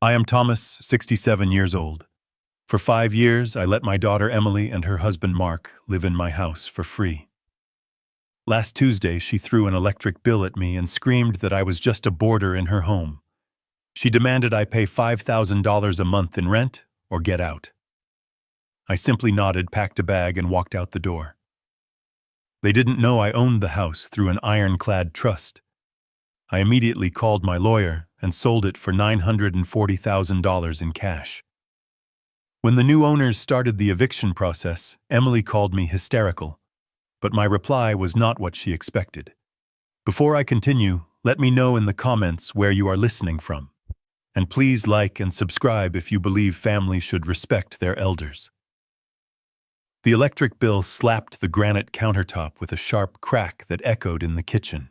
I am Thomas, 67 years old. For 5 years, I let my daughter Emily and her husband Mark live in my house for free. Last Tuesday, she threw an electric bill at me and screamed that I was just a boarder in her home. She demanded I pay $5,000 a month in rent or get out. I simply nodded, packed a bag, and walked out the door. They didn't know I owned the house through an ironclad trust. I immediately called my lawyer and sold it for $940,000 in cash. When the new owners started the eviction process, Emily called me hysterical, but my reply was not what she expected. Before I continue, let me know in the comments where you are listening from. And please like and subscribe if you believe families should respect their elders. The electric bill slapped the granite countertop with a sharp crack that echoed in the kitchen.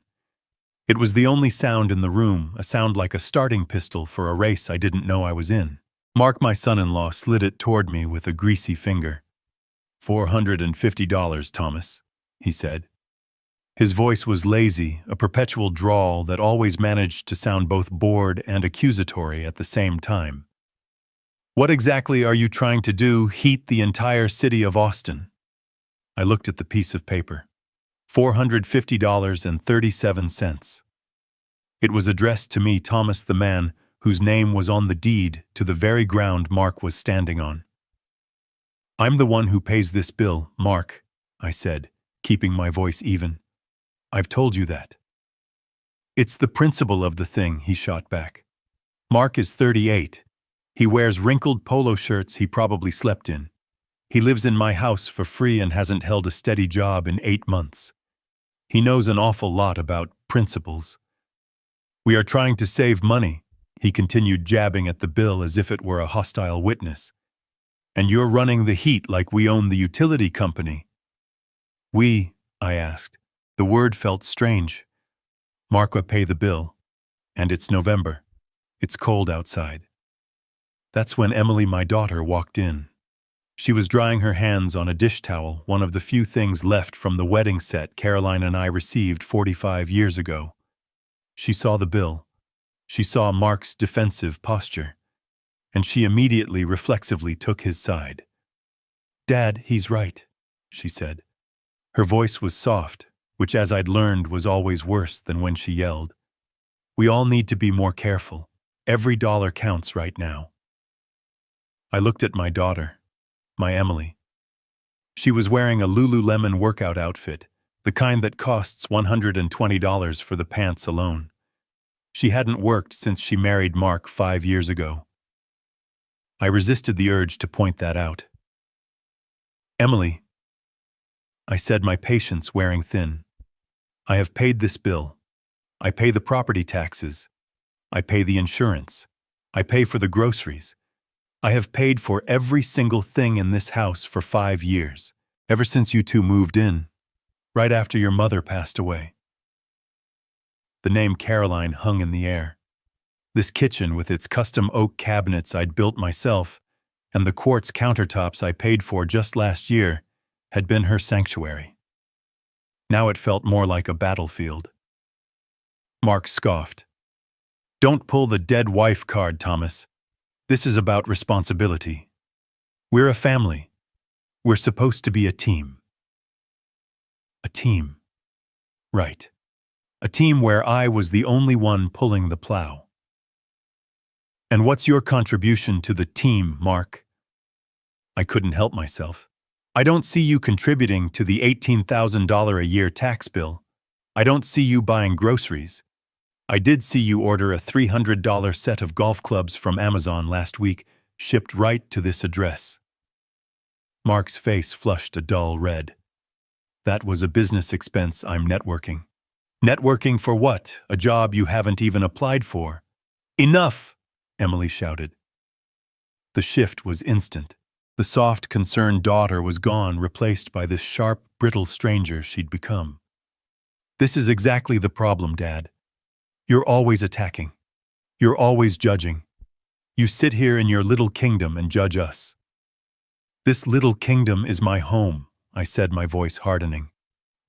It was the only sound in the room, a sound like a starting pistol for a race I didn't know I was in. Mark, my son-in-law, slid it toward me with a greasy finger. $450, Thomas, he said. His voice was lazy, a perpetual drawl that always managed to sound both bored and accusatory at the same time. What exactly are you trying to do? Heat the entire city of Austin? I looked at the piece of paper. $450.37. It was addressed to me, Thomas, the man whose name was on the deed to the very ground Mark was standing on. I'm the one who pays this bill, Mark, I said, keeping my voice even. I've told you that. It's the principle of the thing, he shot back. Mark is 38. He wears wrinkled polo shirts he probably slept in. He lives in my house for free and hasn't held a steady job in 8 months. He knows an awful lot about principles. We are trying to save money, he continued, jabbing at the bill as if it were a hostile witness. And you're running the heat like we own the utility company. We, I asked. The word felt strange. Mark will pay the bill. And it's November. It's cold outside. That's when Emily, my daughter, walked in. She was drying her hands on a dish towel, one of the few things left from the wedding set Caroline and I received 45 years ago. She saw the bill. She saw Mark's defensive posture. And she immediately, reflexively took his side. Dad, he's right, she said. Her voice was soft, which, as I'd learned, was always worse than when she yelled. We all need to be more careful. Every dollar counts right now. I looked at my daughter, my Emily. She was wearing a Lululemon workout outfit, the kind that costs $120 for the pants alone. She hadn't worked since she married Mark 5 years ago. I resisted the urge to point that out. Emily, I said, my patience wearing thin. I have paid this bill. I pay the property taxes. I pay the insurance. I pay for the groceries. I have paid for every single thing in this house for 5 years, ever since you two moved in, right after your mother passed away. The name Caroline hung in the air. This kitchen with its custom oak cabinets I'd built myself and the quartz countertops I paid for just last year had been her sanctuary. Now it felt more like a battlefield. Mark scoffed. Don't pull the dead wife card, Thomas. This is about responsibility. We're a family. We're supposed to be a team. A team. Right. A team where I was the only one pulling the plow. And what's your contribution to the team, Mark? I couldn't help myself. I don't see you contributing to the $18,000 a year tax bill. I don't see you buying groceries. I did see you order a $300 set of golf clubs from Amazon last week, shipped right to this address. Mark's face flushed a dull red. That was a business expense. I'm networking. Networking for what? A job you haven't even applied for. Enough! Emily shouted. The shift was instant. The soft, concerned daughter was gone, replaced by this sharp, brittle stranger she'd become. This is exactly the problem, Dad. You're always attacking. You're always judging. You sit here in your little kingdom and judge us. This little kingdom is my home, I said, my voice hardening.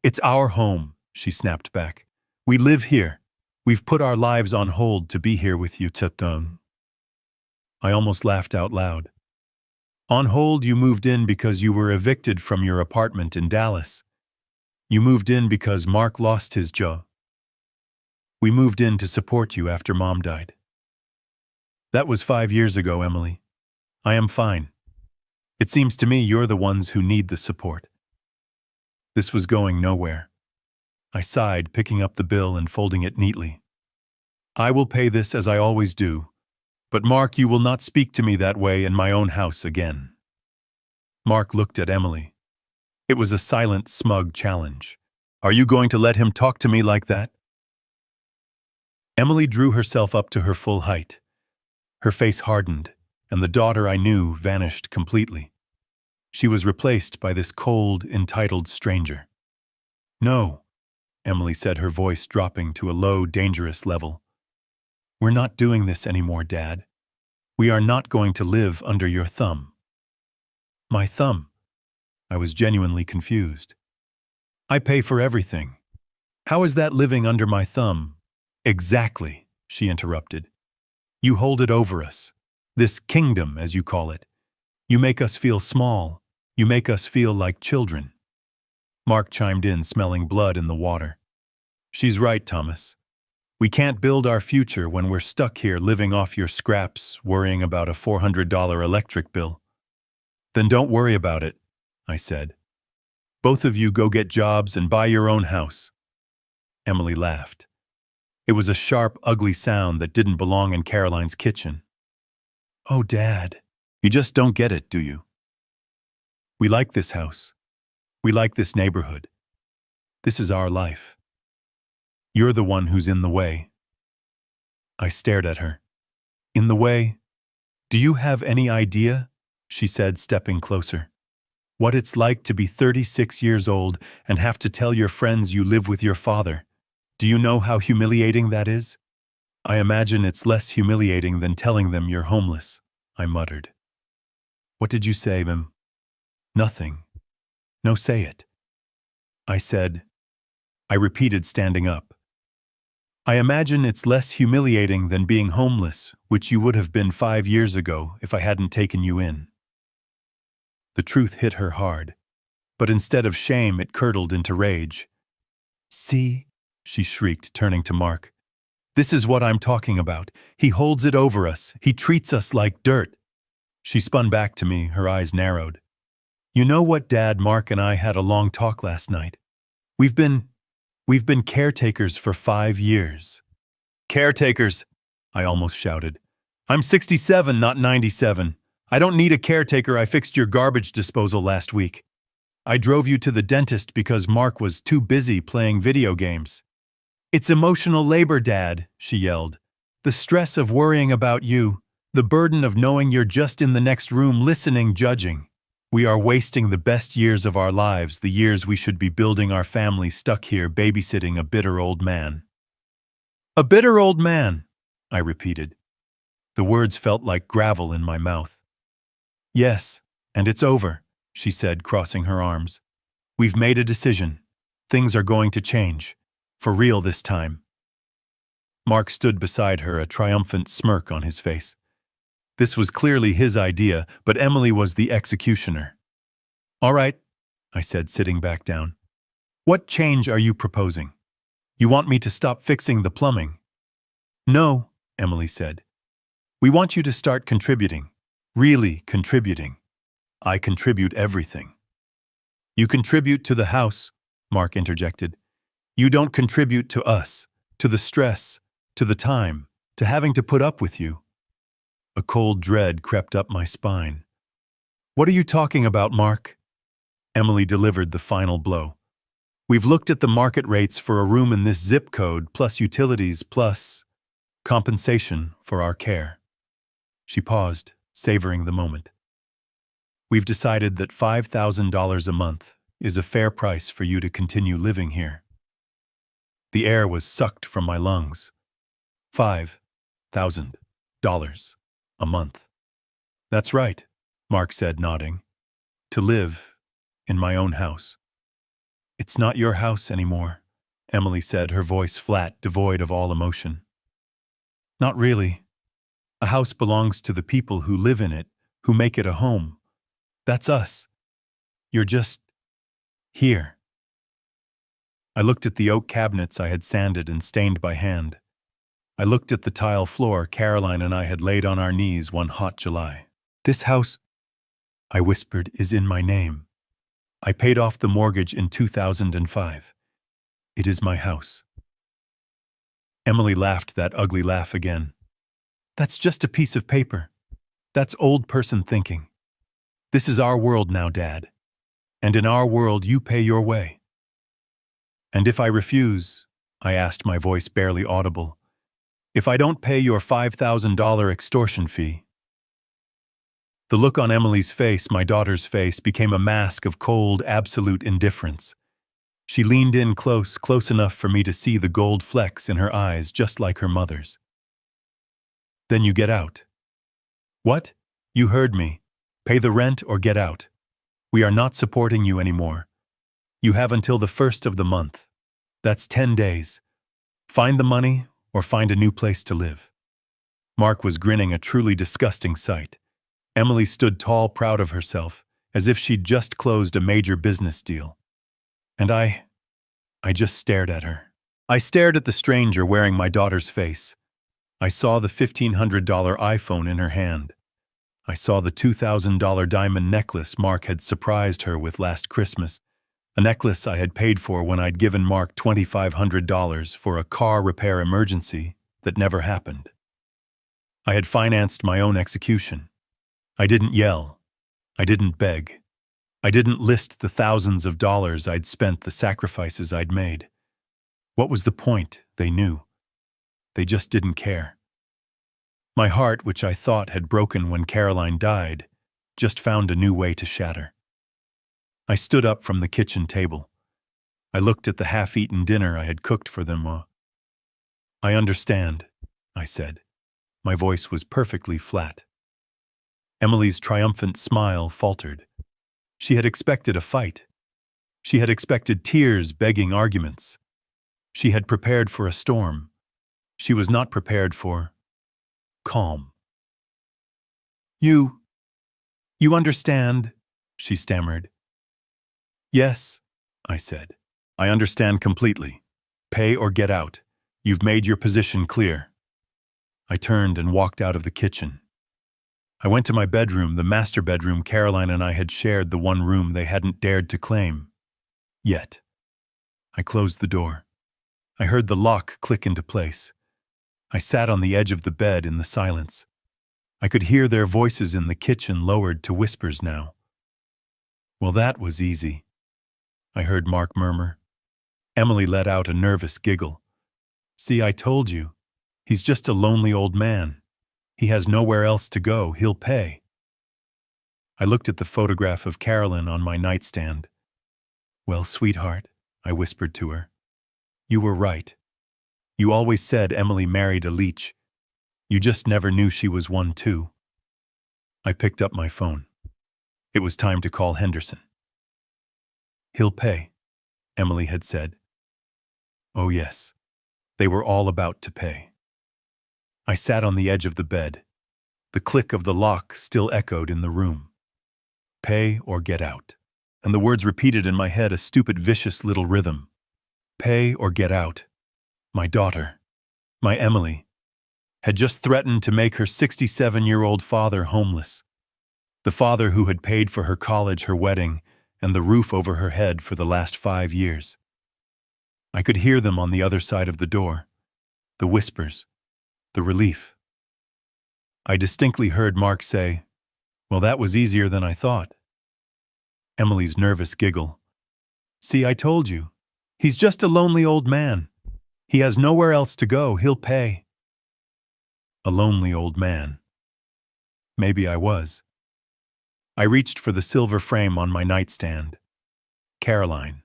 It's our home, she snapped back. We live here. We've put our lives on hold to be here with you, Tatung. I almost laughed out loud. On hold, you moved in because you were evicted from your apartment in Dallas. You moved in because Mark lost his job. We moved in to support you after Mom died. That was 5 years ago, Emily. I am fine. It seems to me you're the ones who need the support. This was going nowhere. I sighed, picking up the bill and folding it neatly. I will pay this as I always do, but Mark, you will not speak to me that way in my own house again. Mark looked at Emily. It was a silent, smug challenge. Are you going to let him talk to me like that? Emily drew herself up to her full height. Her face hardened, and the daughter I knew vanished completely. She was replaced by this cold, entitled stranger. No, Emily said, her voice dropping to a low, dangerous level. We're not doing this anymore, Dad. We are not going to live under your thumb. My thumb? I was genuinely confused. I pay for everything. How is that living under my thumb? Exactly, she interrupted. You hold it over us. This kingdom, as you call it. You make us feel small. You make us feel like children. Mark chimed in, smelling blood in the water. She's right, Thomas. We can't build our future when we're stuck here living off your scraps, worrying about a $400 electric bill. Then don't worry about it, I said. Both of you go get jobs and buy your own house. Emily laughed. It was a sharp, ugly sound that didn't belong in Caroline's kitchen. Oh, Dad, you just don't get it, do you? We like this house. We like this neighborhood. This is our life. You're the one who's in the way. I stared at her. In the way? Do you have any idea? She said, stepping closer. What it's like to be 36 years old and have to tell your friends you live with your father. Do you know how humiliating that is? I imagine it's less humiliating than telling them you're homeless, I muttered. What did you say, Mim? Nothing. No, say it. I said. I repeated, standing up. I imagine it's less humiliating than being homeless, which you would have been 5 years ago if I hadn't taken you in. The truth hit her hard, but instead of shame, it curdled into rage. See? She shrieked, turning to Mark. This is what I'm talking about. He holds it over us. He treats us like dirt. She spun back to me, her eyes narrowed. You know what, Dad? Mark and I had a long talk last night. We've been caretakers for 5 years. Caretakers, I almost shouted. I'm 67, not 97. I don't need a caretaker. I fixed your garbage disposal last week. I drove you to the dentist because Mark was too busy playing video games. It's emotional labor, Dad, she yelled. The stress of worrying about you, the burden of knowing you're just in the next room listening, judging. We are wasting the best years of our lives, the years we should be building our family, stuck here babysitting a bitter old man. A bitter old man, I repeated. The words felt like gravel in my mouth. Yes, and it's over, she said, crossing her arms. We've made a decision. Things are going to change. For real this time. Mark stood beside her, a triumphant smirk on his face. This was clearly his idea, but Emily was the executioner. All right, I said, sitting back down. What change are you proposing? You want me to stop fixing the plumbing? No, Emily said. We want you to start contributing. Really contributing. I contribute everything. You contribute to the house, Mark interjected. You don't contribute to us, to the stress, to the time, to having to put up with you. A cold dread crept up my spine. What are you talking about, Mark? Emily delivered the final blow. We've looked at the market rates for a room in this zip code, plus utilities, plus compensation for our care. She paused, savoring the moment. We've decided that $5,000 a month is a fair price for you to continue living here. The air was sucked from my lungs. $5,000 a month. That's right, Mark said, nodding. To live in my own house. It's not your house anymore, Emily said, her voice flat, devoid of all emotion. Not really. A house belongs to the people who live in it, who make it a home. That's us. You're just here. I looked at the oak cabinets I had sanded and stained by hand. I looked at the tile floor Caroline and I had laid on our knees one hot July. This house, I whispered, is in my name. I paid off the mortgage in 2005. It is my house. Emily laughed that ugly laugh again. That's just a piece of paper. That's old person thinking. This is our world now, Dad. And in our world, you pay your way. And if I refuse, I asked, my voice barely audible, if I don't pay your $5,000 extortion fee. The look on Emily's face, my daughter's face, became a mask of cold, absolute indifference. She leaned in close enough for me to see the gold flecks in her eyes, just like her mother's. Then you get out. What? You heard me. Pay the rent or get out. We are not supporting you anymore. You have until the 1st of the month. That's 10 days. Find the money or find a new place to live. Mark was grinning, a truly disgusting sight. Emily stood tall, proud of herself, as if she'd just closed a major business deal. And I just stared at her. I stared at the stranger wearing my daughter's face. I saw the $1,500 iPhone in her hand. I saw the $2,000 diamond necklace Mark had surprised her with last Christmas, a necklace I had paid for when I'd given Mark $2,500 for a car repair emergency that never happened. I had financed my own execution. I didn't yell. I didn't beg. I didn't list the thousands of dollars I'd spent, the sacrifices I'd made. What was the point? They knew. They just didn't care. My heart, which I thought had broken when Caroline died, just found a new way to shatter. I stood up from the kitchen table. I looked at the half-eaten dinner I had cooked for them. I understand, I said. My voice was perfectly flat. Emily's triumphant smile faltered. She had expected a fight. She had expected tears, begging arguments. She had prepared for a storm. She was not prepared for calm. You understand, she stammered. Yes, I said. I understand completely. Pay or get out. You've made your position clear. I turned and walked out of the kitchen. I went to my bedroom, the master bedroom Caroline and I had shared, the one room they hadn't dared to claim. Yet. I closed the door. I heard the lock click into place. I sat on the edge of the bed in the silence. I could hear their voices in the kitchen, lowered to whispers now. Well, that was easy, I heard Mark murmur. Emily let out a nervous giggle. See, I told you. He's just a lonely old man. He has nowhere else to go. He'll pay. I looked at the photograph of Carolyn on my nightstand. Well, sweetheart, I whispered to her. You were right. You always said Emily married a leech. You just never knew she was one too. I picked up my phone. It was time to call Henderson. He'll pay, Emily had said. Oh yes, they were all about to pay. I sat on the edge of the bed. The click of the lock still echoed in the room. Pay or get out. And the words repeated in my head, a stupid, vicious little rhythm. Pay or get out. My daughter, my Emily, had just threatened to make her 67-year-old father homeless. The father who had paid for her college, her wedding, and the roof over her head for the last 5 years. I could hear them on the other side of the door. The whispers. The relief. I distinctly heard Mark say, well, that was easier than I thought. Emily's nervous giggle. See, I told you. He's just a lonely old man. He has nowhere else to go. He'll pay. A lonely old man. Maybe I was. I reached for the silver frame on my nightstand. Caroline.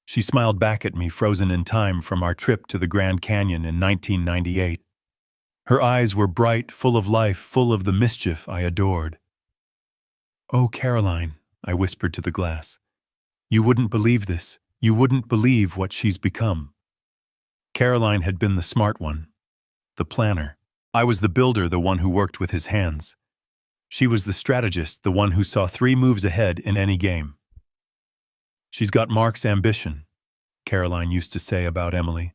She smiled back at me, frozen in time from our trip to the Grand Canyon in 1998. Her eyes were bright, full of life, full of the mischief I adored. Oh, Caroline, I whispered to the glass. You wouldn't believe this. You wouldn't believe what she's become. Caroline had been the smart one, the planner, I was the builder, the one who worked with his hands. She was the strategist, the one who saw 3 moves ahead in any game. She's got Mark's ambition, Caroline used to say about Emily.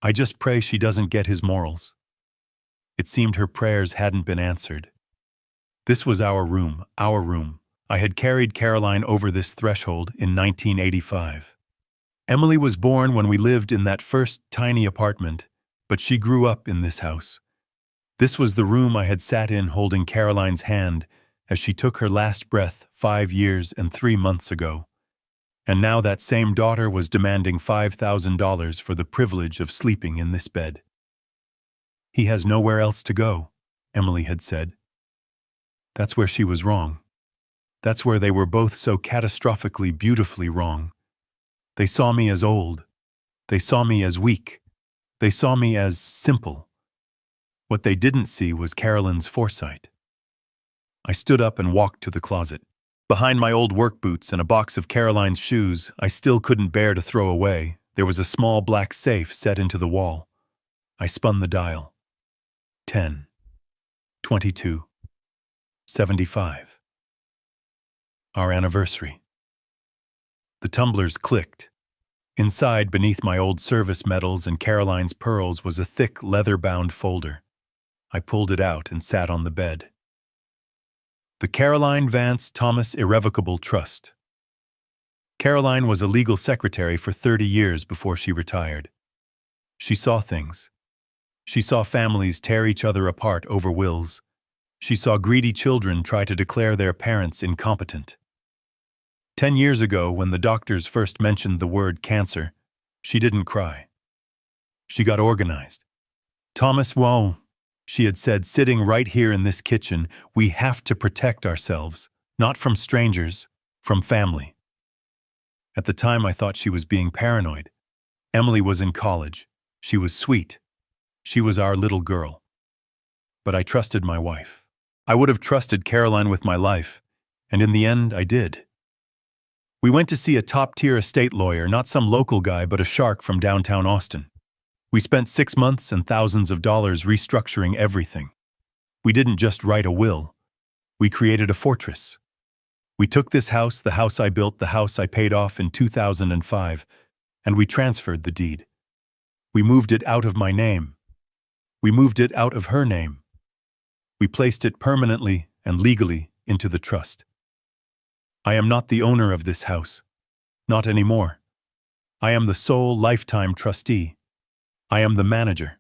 I just pray she doesn't get his morals. It seemed her prayers hadn't been answered. This was our room, our room. I had carried Caroline over this threshold in 1985. Emily was born when we lived in that first tiny apartment, but she grew up in this house. This was the room I had sat in holding Caroline's hand as she took her last breath 5 years and 3 months ago. And now that same daughter was demanding $5,000 for the privilege of sleeping in this bed. He has nowhere else to go, Emily had said. That's where she was wrong. That's where they were both so catastrophically, beautifully wrong. They saw me as old. They saw me as weak. They saw me as simple. What they didn't see was Caroline's foresight. I stood up and walked to the closet. Behind my old work boots and a box of Caroline's shoes I still couldn't bear to throw away, there was a small black safe set into the wall. I spun the dial. 10. 22. 75. Our anniversary. The tumblers clicked. Inside, beneath my old service medals and Caroline's pearls, was a thick, leather-bound folder. I pulled it out and sat on the bed. The Caroline Vance Thomas Irrevocable Trust. Caroline was a legal secretary for 30 years before she retired. She saw things. She saw families tear each other apart over wills. She saw greedy children try to declare their parents incompetent. 10 years ago, when the doctors first mentioned the word cancer, she didn't cry. She got organized. Thomas, whoa, she had said, sitting right here in this kitchen, we have to protect ourselves, not from strangers, from family. At the time, I thought she was being paranoid. Emily was in college. She was sweet. She was our little girl. But I trusted my wife. I would have trusted Caroline with my life, and in the end, I did. We went to see a top-tier estate lawyer, not some local guy, but a shark from downtown Austin. We spent 6 months and thousands of dollars restructuring everything. We didn't just write a will. We created a fortress. We took this house, the house I built, the house I paid off in 2005, and we transferred the deed. We moved it out of my name. We moved it out of her name. We placed it permanently and legally into the trust. I am not the owner of this house. Not anymore. I am the sole lifetime trustee. I am the manager.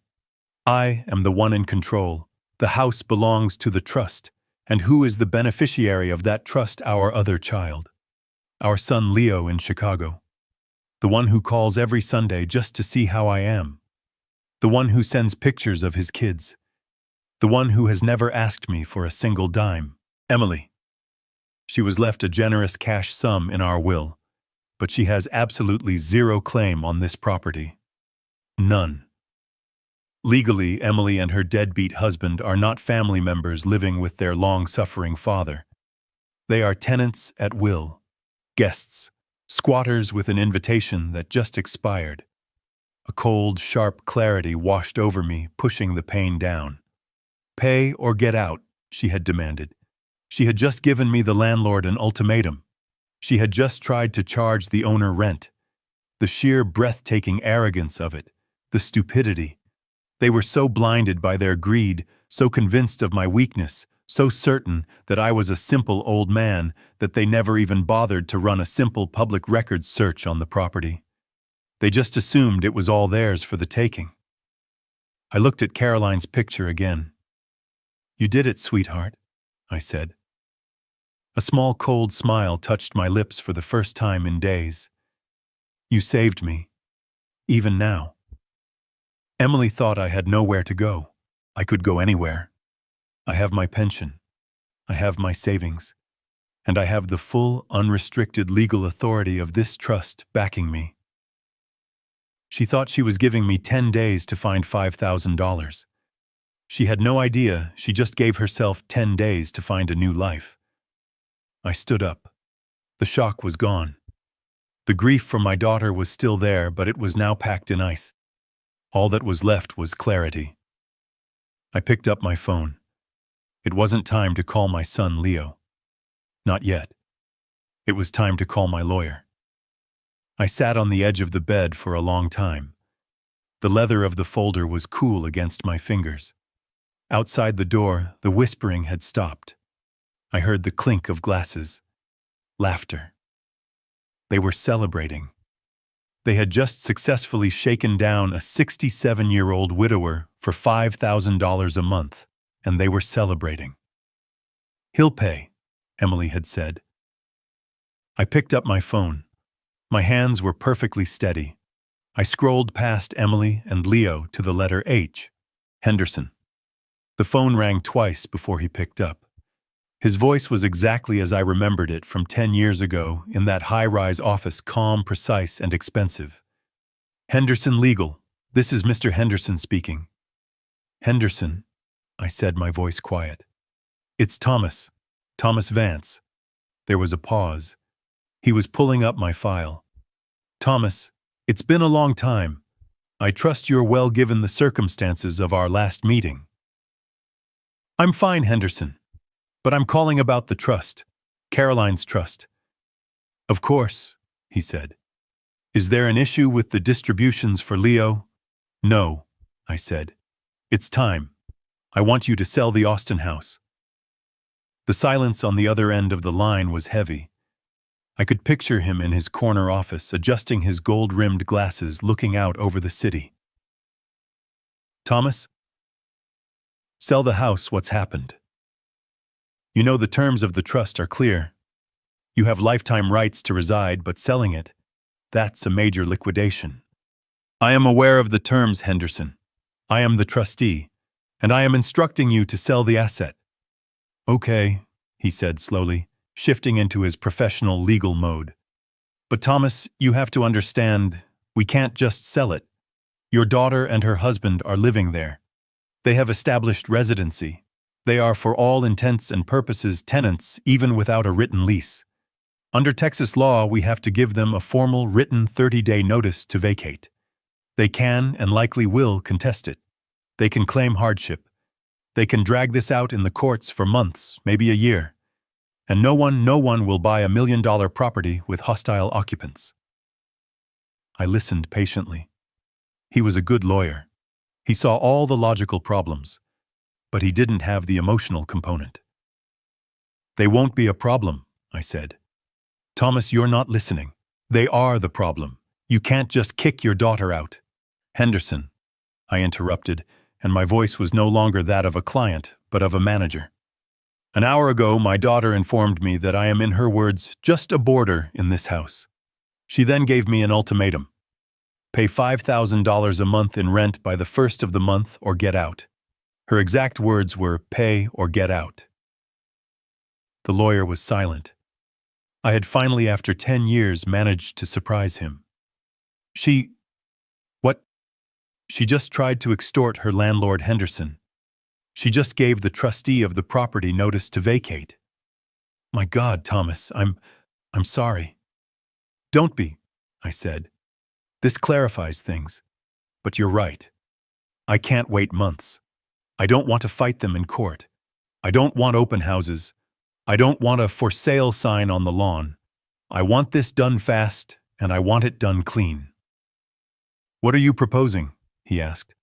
I am the one in control. The house belongs to the trust. And who is the beneficiary of that trust? Our other child. Our son Leo in Chicago. The one who calls every Sunday just to see how I am. The one who sends pictures of his kids. The one who has never asked me for a single dime. Emily. She was left a generous cash sum in our will, but she has absolutely zero claim on this property. None. Legally, Emily and her deadbeat husband are not family members living with their long-suffering father. They are tenants at will, guests, squatters with an invitation that just expired. A cold, sharp clarity washed over me, pushing the pain down. Pay or get out, she had demanded. She had just given me, the landlord, an ultimatum. She had just tried to charge the owner rent. The sheer breathtaking arrogance of it, the stupidity. They were so blinded by their greed, so convinced of my weakness, so certain that I was a simple old man that they never even bothered to run a simple public records search on the property. They just assumed it was all theirs for the taking. I looked at Caroline's picture again. You did it, sweetheart, I said. A small cold smile touched my lips for the first time in days. You saved me, even now. Emily thought I had nowhere to go. I could go anywhere. I have my pension. I have my savings. And I have the full, unrestricted legal authority of this trust backing me. She thought she was giving me 10 days to find $5,000. She had no idea she just gave herself 10 days to find a new life. I stood up. The shock was gone. The grief for my daughter was still there, but it was now packed in ice. All that was left was clarity. I picked up my phone. It wasn't time to call my son Leo. Not yet. It was time to call my lawyer. I sat on the edge of the bed for a long time. The leather of the folder was cool against my fingers. Outside the door, the whispering had stopped. I heard the clink of glasses. Laughter. They were celebrating. They had just successfully shaken down a 67-year-old widower for $5,000 a month, and they were celebrating. "He'll pay," Emily had said. I picked up my phone. My hands were perfectly steady. I scrolled past Emily and Leo to the letter H, Henderson. The phone rang twice before he picked up. His voice was exactly as I remembered it from 10 years ago in that high-rise office, calm, precise, and expensive. "Henderson Legal. This is Mr. Henderson speaking." "Henderson," I said, my voice quiet. "It's Thomas. Thomas Vance." There was a pause. He was pulling up my file. "Thomas, it's been a long time. I trust you're well given the circumstances of our last meeting." "I'm fine, Henderson. But I'm calling about the trust, Caroline's trust." "Of course," he said. "Is there an issue with the distributions for Leo?" "No," I said. "It's time. I want you to sell the Austin house." The silence on the other end of the line was heavy. I could picture him in his corner office, adjusting his gold-rimmed glasses, looking out over the city. "Thomas? Sell the house. What's happened? You know the terms of the trust are clear. You have lifetime rights to reside, but selling it, that's a major liquidation." "I am aware of the terms, Henderson. I am the trustee, and I am instructing you to sell the asset." "Okay," he said slowly, shifting into his professional legal mode. "But Thomas, you have to understand, we can't just sell it. Your daughter and her husband are living there. They have established residency. They are for all intents and purposes tenants, even without a written lease. Under Texas law, we have to give them a formal written 30-day notice to vacate. They can and likely will contest it. They can claim hardship. They can drag this out in the courts for months, maybe a year. And no one will buy $1 million property with hostile occupants." I listened patiently. He was a good lawyer. He saw all the logical problems, but he didn't have the emotional component. "They won't be a problem," I said. "Thomas, you're not listening. They are the problem. You can't just kick your daughter out." "Henderson," I interrupted, and my voice was no longer that of a client, but of a manager. "An hour ago, my daughter informed me that I am, in her words, just a boarder in this house. She then gave me an ultimatum. Pay $5,000 a month in rent by the first of the month or get out. Her exact words were, pay or get out." The lawyer was silent. I had finally, after 10 years, managed to surprise him. What? "She just tried to extort her landlord, Henderson. She just gave the trustee of the property notice to vacate." "My God, Thomas, I'm sorry." "Don't be," I said. "This clarifies things. But you're right. I can't wait months. I don't want to fight them in court. I don't want open houses. I don't want a for sale sign on the lawn. I want this done fast, and I want it done clean." "What are you proposing?" he asked.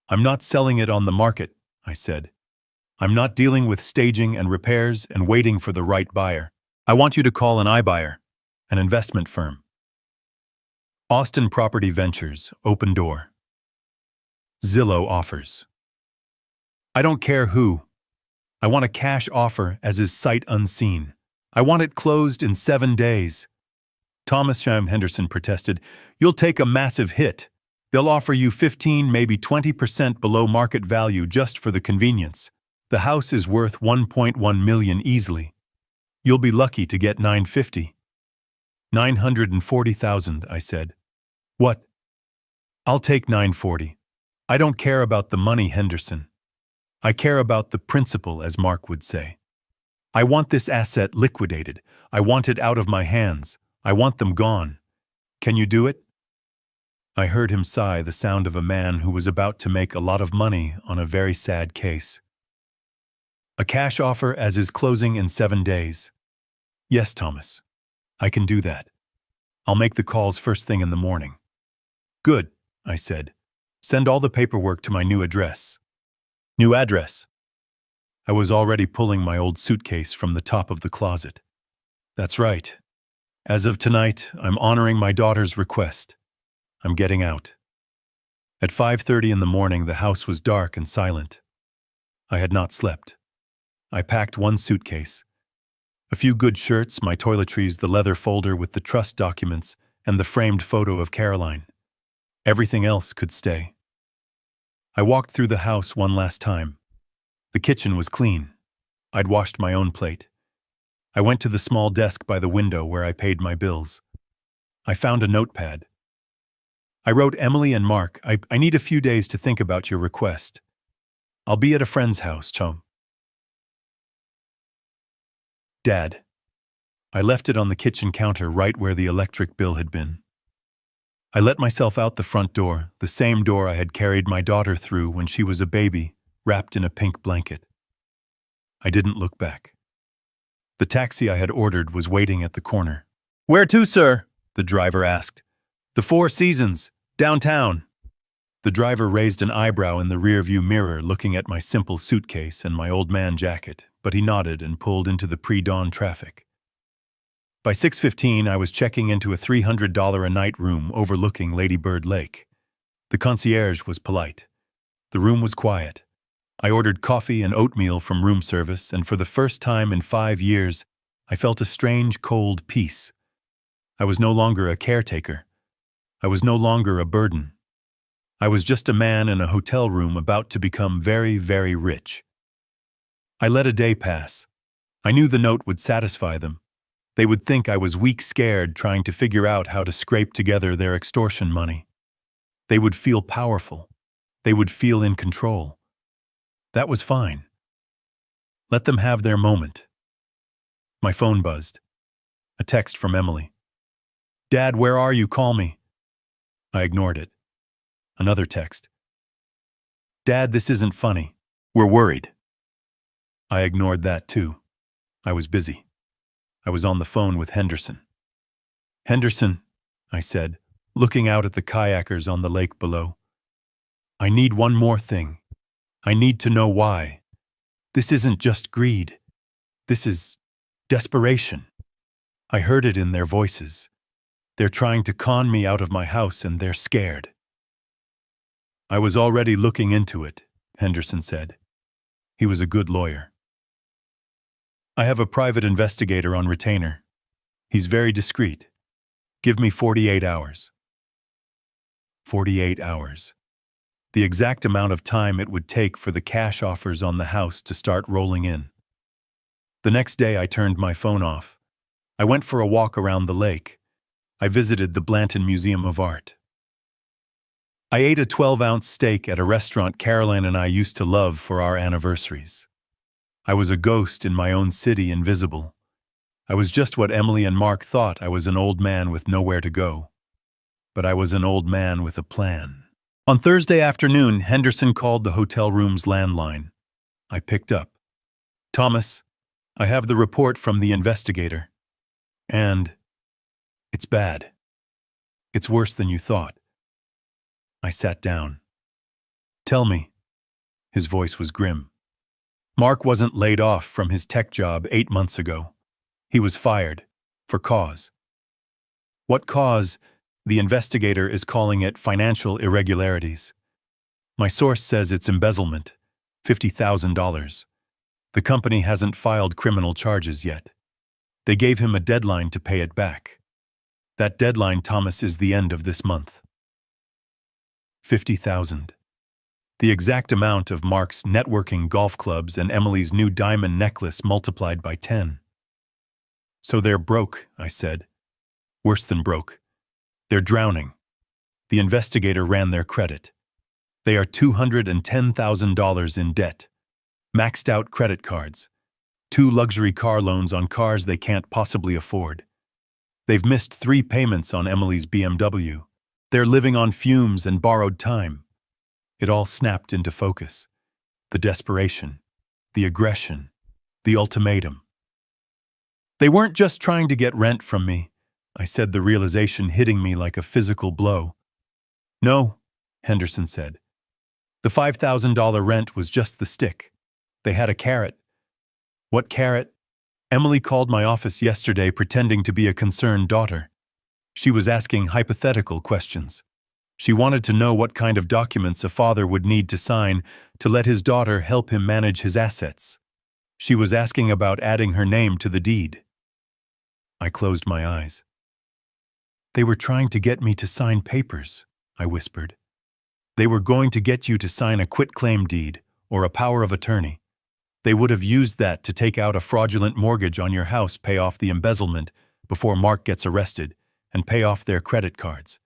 "I'm not selling it on the market," I said. "I'm not dealing with staging and repairs and waiting for the right buyer. I want you to call an iBuyer, an investment firm. Austin Property Ventures, open door. Zillow offers. I don't care who. I want a cash offer as is sight unseen. I want it closed in 7 days." "Thomas," Henderson protested, "you'll take a massive hit. They'll offer you 15, maybe 20% below market value just for the convenience. The house is worth $1.1 million easily. You'll be lucky to get $950. $940,000, I said. "What?" "I'll take $940. I don't care about the money, Henderson. I care about the principle, as Mark would say. I want this asset liquidated. I want it out of my hands. I want them gone. Can you do it?" I heard him sigh, the sound of a man who was about to make a lot of money on a very sad case. A cash offer as is closing in 7 days. Yes, Thomas. I can do that. I'll make the calls first thing in the morning. Good, I said. Send all the paperwork to my new address. New address. I was already pulling my old suitcase from the top of the closet. That's right. As of tonight, I'm honoring my daughter's request. I'm getting out. At 5:30 in the morning, the house was dark and silent. I had not slept. I packed one suitcase. A few good shirts, my toiletries, the leather folder with the trust documents, and the framed photo of Caroline. Everything else could stay. I walked through the house one last time. The kitchen was clean. I'd washed my own plate. I went to the small desk by the window where I paid my bills. I found a notepad. I wrote Emily and Mark, I need a few days to think about your request. I'll be at a friend's house, chum. Dad. I left it on the kitchen counter right where the electric bill had been. I let myself out the front door, the same door I had carried my daughter through when she was a baby, wrapped in a pink blanket. I didn't look back. The taxi I had ordered was waiting at the corner. Where to, sir? The driver asked. The Four Seasons, downtown. The driver raised an eyebrow in the rearview mirror looking at my simple suitcase and my old man jacket, but he nodded and pulled into the pre-dawn traffic. By 6:15, I was checking into a $300 a night room overlooking Lady Bird Lake. The concierge was polite. The room was quiet. I ordered coffee and oatmeal from room service, and for the first time in 5 years, I felt a strange, cold peace. I was no longer a caretaker. I was no longer a burden. I was just a man in a hotel room about to become very, very rich. I let a day pass. I knew the note would satisfy them. They would think I was weak, scared, trying to figure out how to scrape together their extortion money. They would feel powerful. They would feel in control. That was fine. Let them have their moment. My phone buzzed. A text from Emily. Dad, where are you? Call me. I ignored it. Another text. Dad, this isn't funny. We're worried. I ignored that too. I was busy. I was on the phone with Henderson. Henderson, I said, looking out at the kayakers on the lake below. I need one more thing. I need to know why. This isn't just greed. This is desperation. I heard it in their voices. They're trying to con me out of my house and they're scared. I was already looking into it, Henderson said. He was a good lawyer. I have a private investigator on retainer. He's very discreet. Give me 48 hours. 48 hours. The exact amount of time it would take for the cash offers on the house to start rolling in. The next day I turned my phone off. I went for a walk around the lake. I visited the Blanton Museum of Art. I ate a 12-ounce steak at a restaurant Caroline and I used to love for our anniversaries. I was a ghost in my own city, invisible. I was just what Emily and Mark thought. I was an old man with nowhere to go. But I was an old man with a plan. On Thursday afternoon, Henderson called the hotel room's landline. I picked up. Thomas, I have the report from the investigator. And it's bad. It's worse than you thought. I sat down. Tell me. His voice was grim. Mark wasn't laid off from his tech job 8 months ago. He was fired. For cause. What cause? The investigator is calling it financial irregularities. My source says it's embezzlement. $50,000. The company hasn't filed criminal charges yet. They gave him a deadline to pay it back. That deadline, Thomas, is the end of this month. 50,000. The exact amount of Mark's networking golf clubs and Emily's new diamond necklace multiplied by 10. So they're broke, I said. Worse than broke. They're drowning. The investigator ran their credit. They are $210,000 in debt. Maxed out credit cards. 2 luxury car loans on cars they can't possibly afford. They've missed 3 payments on Emily's BMW. They're living on fumes and borrowed time. It all snapped into focus. The desperation, the aggression, the ultimatum. They weren't just trying to get rent from me, I said, the realization hitting me like a physical blow. No, Henderson said. The $5,000 rent was just the stick. They had a carrot. What carrot? Emily called my office yesterday pretending to be a concerned daughter. She was asking hypothetical questions. She wanted to know what kind of documents a father would need to sign to let his daughter help him manage his assets. She was asking about adding her name to the deed. I closed my eyes. They were trying to get me to sign papers, I whispered. They were going to get you to sign a quitclaim deed or a power of attorney. They would have used that to take out a fraudulent mortgage on your house, pay off the embezzlement before Mark gets arrested, and pay off their credit cards.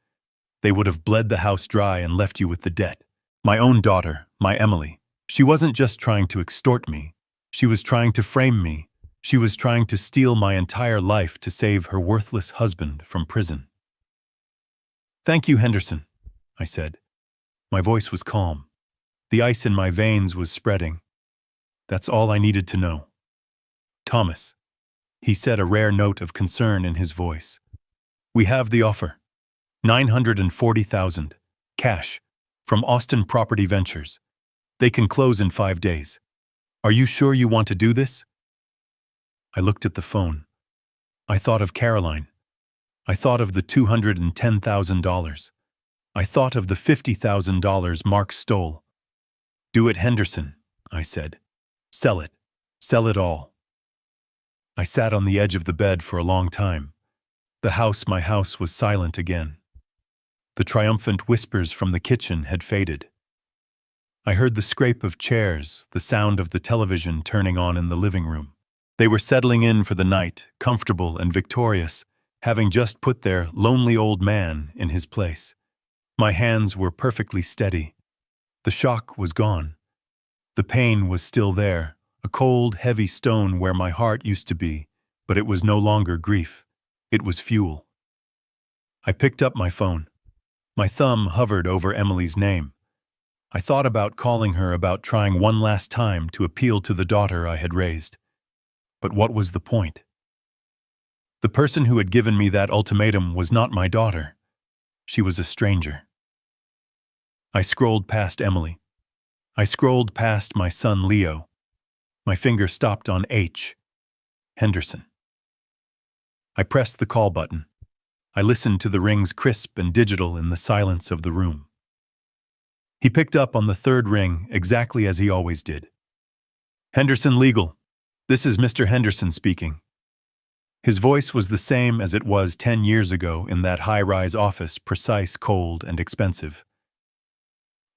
They would have bled the house dry and left you with the debt. My own daughter, my Emily, she wasn't just trying to extort me. She was trying to frame me. She was trying to steal my entire life to save her worthless husband from prison. Thank you, Henderson, I said. My voice was calm. The ice in my veins was spreading. That's all I needed to know. Thomas, he said, a rare note of concern in his voice. We have the offer. $940,000, cash, from Austin Property Ventures. They can close in 5 days. Are you sure you want to do this? I looked at the phone. I thought of Caroline. I thought of the $210,000. I thought of the $50,000 Mark stole. Do it, Henderson, I said. Sell it. Sell it all. I sat on the edge of the bed for a long time. My house was silent again. The triumphant whispers from the kitchen had faded. I heard the scrape of chairs, the sound of the television turning on in the living room. They were settling in for the night, comfortable and victorious, having just put their lonely old man in his place. My hands were perfectly steady. The shock was gone. The pain was still there, a cold, heavy stone where my heart used to be, but it was no longer grief. It was fuel. I picked up my phone. My thumb hovered over Emily's name. I thought about calling her, about trying one last time to appeal to the daughter I had raised. But what was the point? The person who had given me that ultimatum was not my daughter. She was a stranger. I scrolled past Emily. I scrolled past my son Leo. My finger stopped on H. Henderson. I pressed the call button. I listened to the rings crisp and digital in the silence of the room. He picked up on the third ring exactly as he always did. Henderson Legal. This is Mr. Henderson speaking. His voice was the same as it was 10 years ago in that high-rise office, precise, cold, and expensive.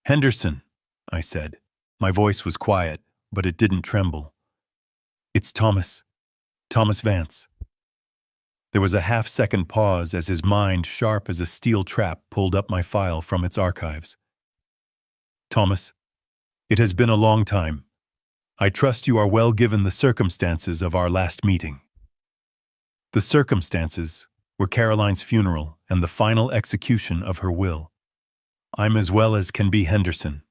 Henderson, I said. My voice was quiet, but it didn't tremble. It's Thomas. Thomas Vance. There was a half-second pause as his mind, sharp as a steel trap, pulled up my file from its archives. Thomas, it has been a long time. I trust you are well given the circumstances of our last meeting. The circumstances were Caroline's funeral and the final execution of her will. I'm as well as can be, Henderson.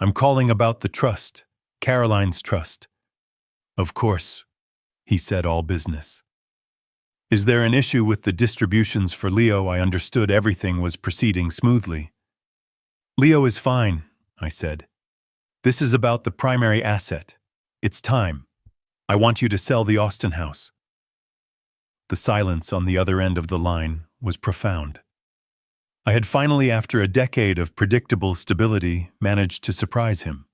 I'm calling about the trust, Caroline's trust. Of course, he said, all business. Is there an issue with the distributions for Leo? I understood everything was proceeding smoothly. Leo is fine, I said. This is about the primary asset. It's time. I want you to sell the Austin house. The silence on the other end of the line was profound. I had finally, after a decade of predictable stability, managed to surprise him.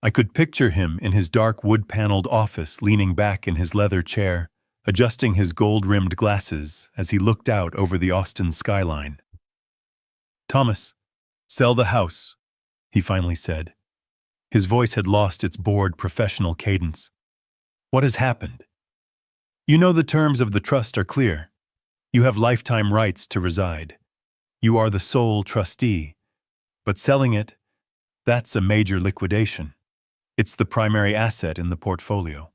I could picture him in his dark wood-paneled office, leaning back in his leather chair, adjusting his gold-rimmed glasses as he looked out over the Austin skyline. Thomas, sell the house, he finally said. His voice had lost its bored professional cadence. What has happened? You know the terms of the trust are clear. You have lifetime rights to reside. You are the sole trustee. But selling it, that's a major liquidation. It's the primary asset in the portfolio.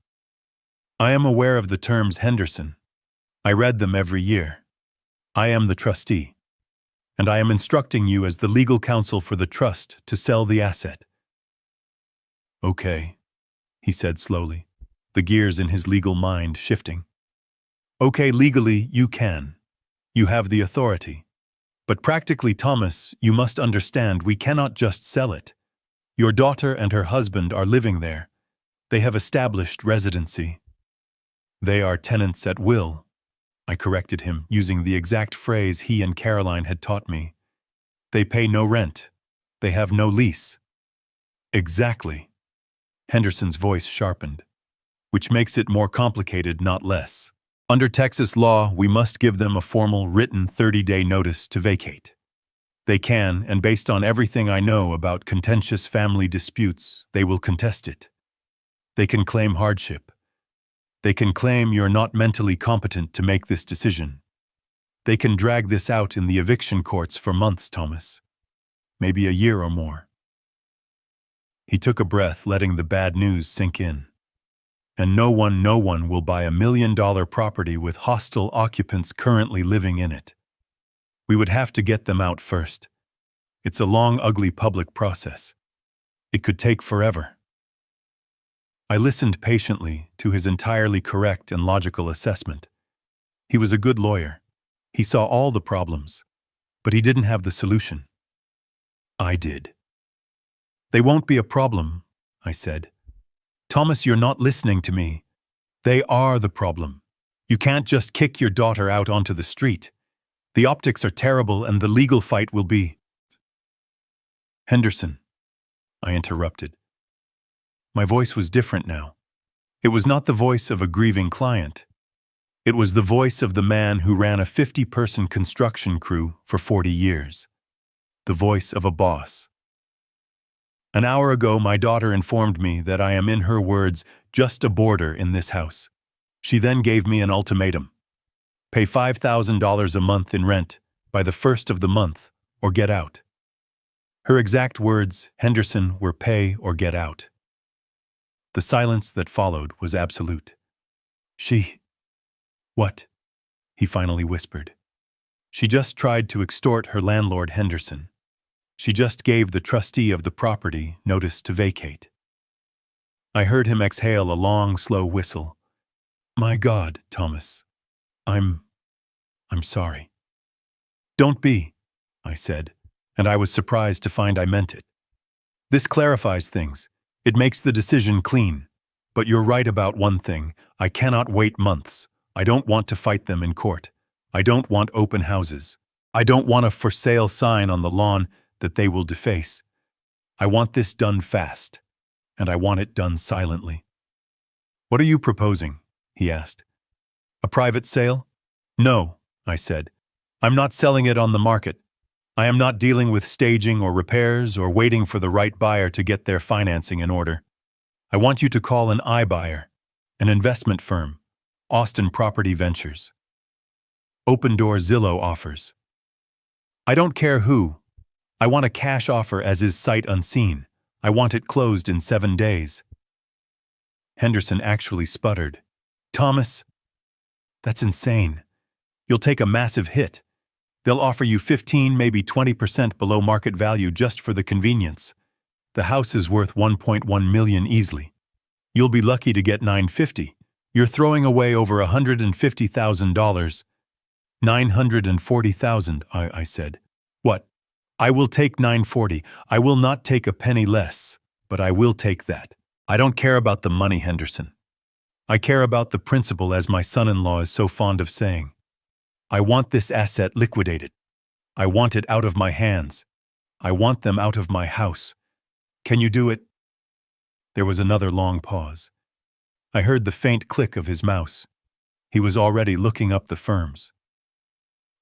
I am aware of the terms, Henderson. I read them every year. I am the trustee. and I am instructing you as the legal counsel for the trust to sell the asset." "Okay," he said slowly, the gears in his legal mind shifting. "Okay, legally, you can. You have the authority. But practically, Thomas, you must understand we cannot just sell it. Your daughter and her husband are living there. They have established residency." "They are tenants at will," I corrected him, using the exact phrase he and Caroline had taught me. "They pay no rent. They have no lease." "Exactly." Henderson's voice sharpened, "which makes it more complicated, not less. Under Texas law, we must give them a formal, written 30-day notice to vacate. They can, and based on everything I know about contentious family disputes, they will contest it. They can claim hardship. They can claim you're not mentally competent to make this decision. They can drag this out in the eviction courts for months, Thomas. Maybe a year or more." He took a breath, letting the bad news sink in. "And no one will buy $1 million property with hostile occupants currently living in it. We would have to get them out first. It's a long, ugly public process. It could take forever." I listened patiently to his entirely correct and logical assessment. He was a good lawyer. He saw all the problems, but he didn't have the solution. I did. "They won't be a problem," I said. "Thomas, you're not listening to me. They are the problem. You can't just kick your daughter out onto the street. The optics are terrible and the legal fight will be—" "Henderson," I interrupted. My voice was different now. It was not the voice of a grieving client. It was the voice of the man who ran a 50-person construction crew for 40 years. The voice of a boss. "An hour ago, my daughter informed me that I am, in her words, just a boarder in this house. She then gave me an ultimatum. Pay $5,000 a month in rent by the first of the month or get out." Her exact words, Henderson, were pay or get out. The silence that followed was absolute. "She—" "What?" he finally whispered. "She just tried to extort her landlord, Henderson. She just gave the trustee of the property notice to vacate." I heard him exhale a long, slow whistle. "My God, Thomas. I'm sorry." "Don't be," I said, and I was surprised to find I meant it. "This clarifies things. It makes the decision clean. But you're right about one thing. I cannot wait months. I don't want to fight them in court. I don't want open houses. I don't want a for sale sign on the lawn that they will deface. I want this done fast, and I want it done silently." "What are you proposing?" he asked. "A private sale?" "No," I said. "I'm not selling it on the market. I am not dealing with staging or repairs or waiting for the right buyer to get their financing in order. I want you to call an iBuyer, an investment firm, Austin Property Ventures. Open Door Zillow offers. I don't care who. I want a cash offer as is sight unseen. I want it closed in 7 days." Henderson actually sputtered. "Thomas, that's insane. You'll take a massive hit. They'll offer you 15, maybe 20% below market value just for the convenience. The house is worth $1.1 million easily. You'll be lucky to get $950. You're throwing away over $150,000. $940,000, I said. "What? I will take $940. I will not take a penny less, but I will take that. I don't care about the money, Henderson. I care about the principle, as my son-in-law is so fond of saying. I want this asset liquidated. I want it out of my hands. I want them out of my house. Can you do it?" There was another long pause. I heard the faint click of his mouse. He was already looking up the firms.